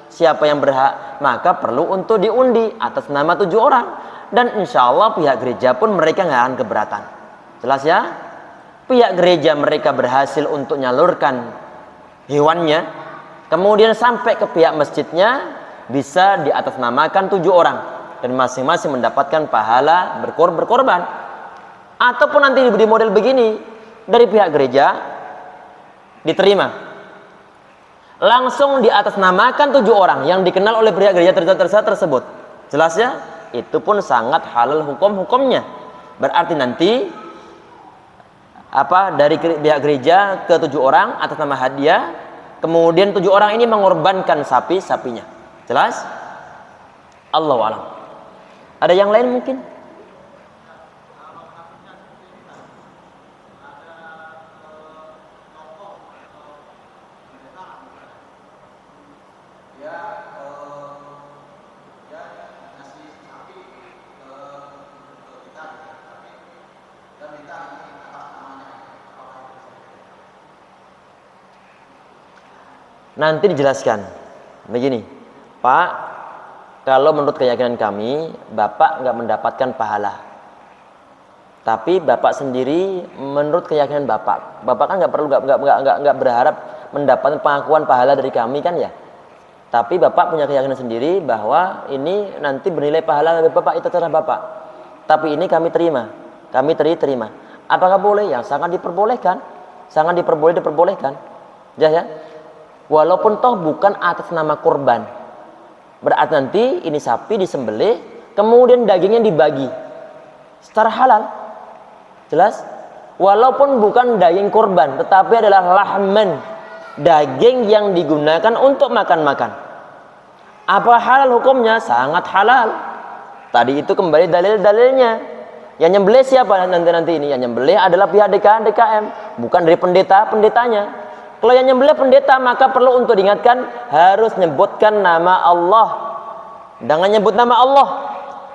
siapa yang berhak, maka perlu untuk diundi atas nama 7 orang. Dan insya Allah pihak gereja pun mereka nggak akan keberatan. Jelas ya? Pihak gereja mereka berhasil untuk nyalurkan hewannya. Kemudian sampai ke pihak masjidnya bisa diatasnamakan 7 orang. dan masing-masing mendapatkan pahala berkorban. Ataupun nanti di model begini, dari pihak gereja diterima, langsung diatasnamakan 7 orang yang dikenal oleh pihak gereja tersebut. Jelas ya? Itu pun sangat halal hukumnya. Berarti nanti dari pihak gereja ke 7 orang atas nama hadiah, kemudian 7 orang ini mengorbankan sapinya. Jelas? Allahu a'lam. Ada yang lain mungkin? Nanti dijelaskan. Begini, Pak, kalau menurut keyakinan kami, Bapak nggak mendapatkan pahala. Tapi Bapak sendiri, menurut keyakinan Bapak kan nggak berharap mendapatkan pengakuan pahala dari kami kan ya. Tapi Bapak punya keyakinan sendiri bahwa ini nanti bernilai pahala dari Bapak, itu terserah Bapak. Tapi ini kami terima, terima. Apakah boleh? Ya, sangat diperbolehkan, diperbolehkan. Ya. Walaupun toh bukan atas nama kurban, berarti nanti ini sapi disembelih, kemudian dagingnya dibagi secara halal. Jelas? Walaupun bukan daging kurban, tetapi adalah lahman, daging yang digunakan untuk makan-makan. Apa halal hukumnya? Sangat halal. Tadi itu kembali dalil-dalilnya. Yang nyembelih siapa nanti ini? Yang nyembelih adalah pihak DKM, bukan dari pendetanya. Kalau yang nyembelih pendeta, maka perlu untuk diingatkan, harus menyebutkan nama Allah. Jangan nyebut nama Allah,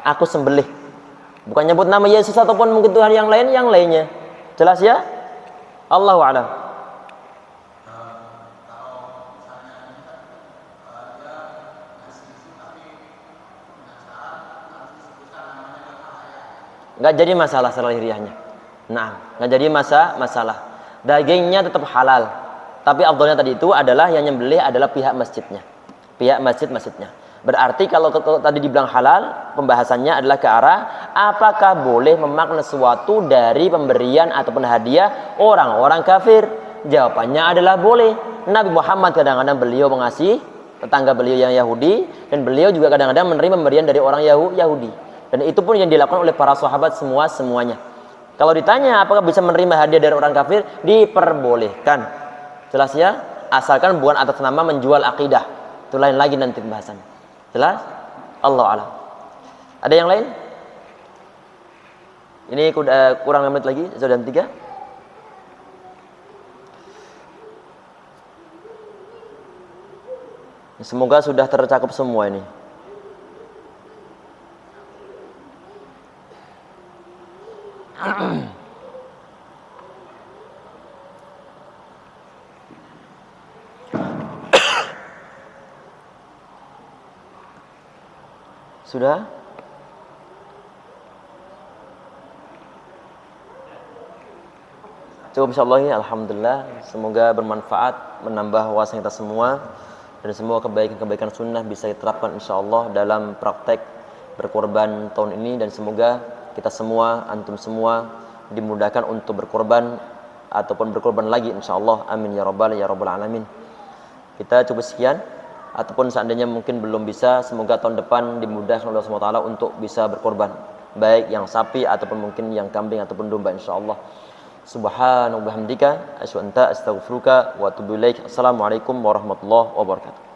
aku sembelih. Bukan nyebut nama Yesus ataupun mungkin Tuhan yang lainnya. Jelas ya? Allahu a'lam. Nggak jadi masalah lahiriahnya. Nah, nggak jadi masalah. Dagingnya tetap halal. Tapi afdhalnya tadi itu adalah yang nyembelih adalah pihak masjidnya. Berarti kalau tadi dibilang halal, pembahasannya adalah ke arah apakah boleh memakan sesuatu dari pemberian ataupun hadiah orang-orang kafir. Jawabannya adalah boleh. Nabi Muhammad kadang-kadang beliau mengasihi tetangga beliau yang Yahudi, dan beliau juga kadang-kadang menerima pemberian dari orang Yahudi. Dan itu pun yang dilakukan oleh para sahabat semuanya. Kalau ditanya apakah bisa menerima hadiah dari orang kafir, diperbolehkan. Jelas ya? Asalkan bukan atas nama menjual akidah. Itu lain lagi nanti pembahasannya. Jelas? Allahu a'lam. Ada yang lain? Ini kurang 5 menit lagi, jam 3. Semoga sudah tercakup semua ini. Sudah? Cukup insyaallah ya, alhamdulillah. Semoga bermanfaat, menambah wawasan kita semua, dan semua kebaikan-kebaikan sunnah bisa diterapkan insyaallah dalam praktek berkorban tahun ini, dan semoga kita semua, antum semua dimudahkan untuk berkorban ataupun berkorban lagi insyaallah. Amin ya rabbal alamin. Kita cukup sekian. Ataupun seandainya mungkin belum bisa, semoga tahun depan dimudahkan oleh Allah SWT untuk bisa berkorban, baik yang sapi ataupun mungkin yang kambing ataupun domba insyaallah. Subhanallahi wa bihamdika asyhadu an la ilaha illa anta astaghfiruka wa atubu ilaik. Assalamualaikum warahmatullahi wabarakatuh.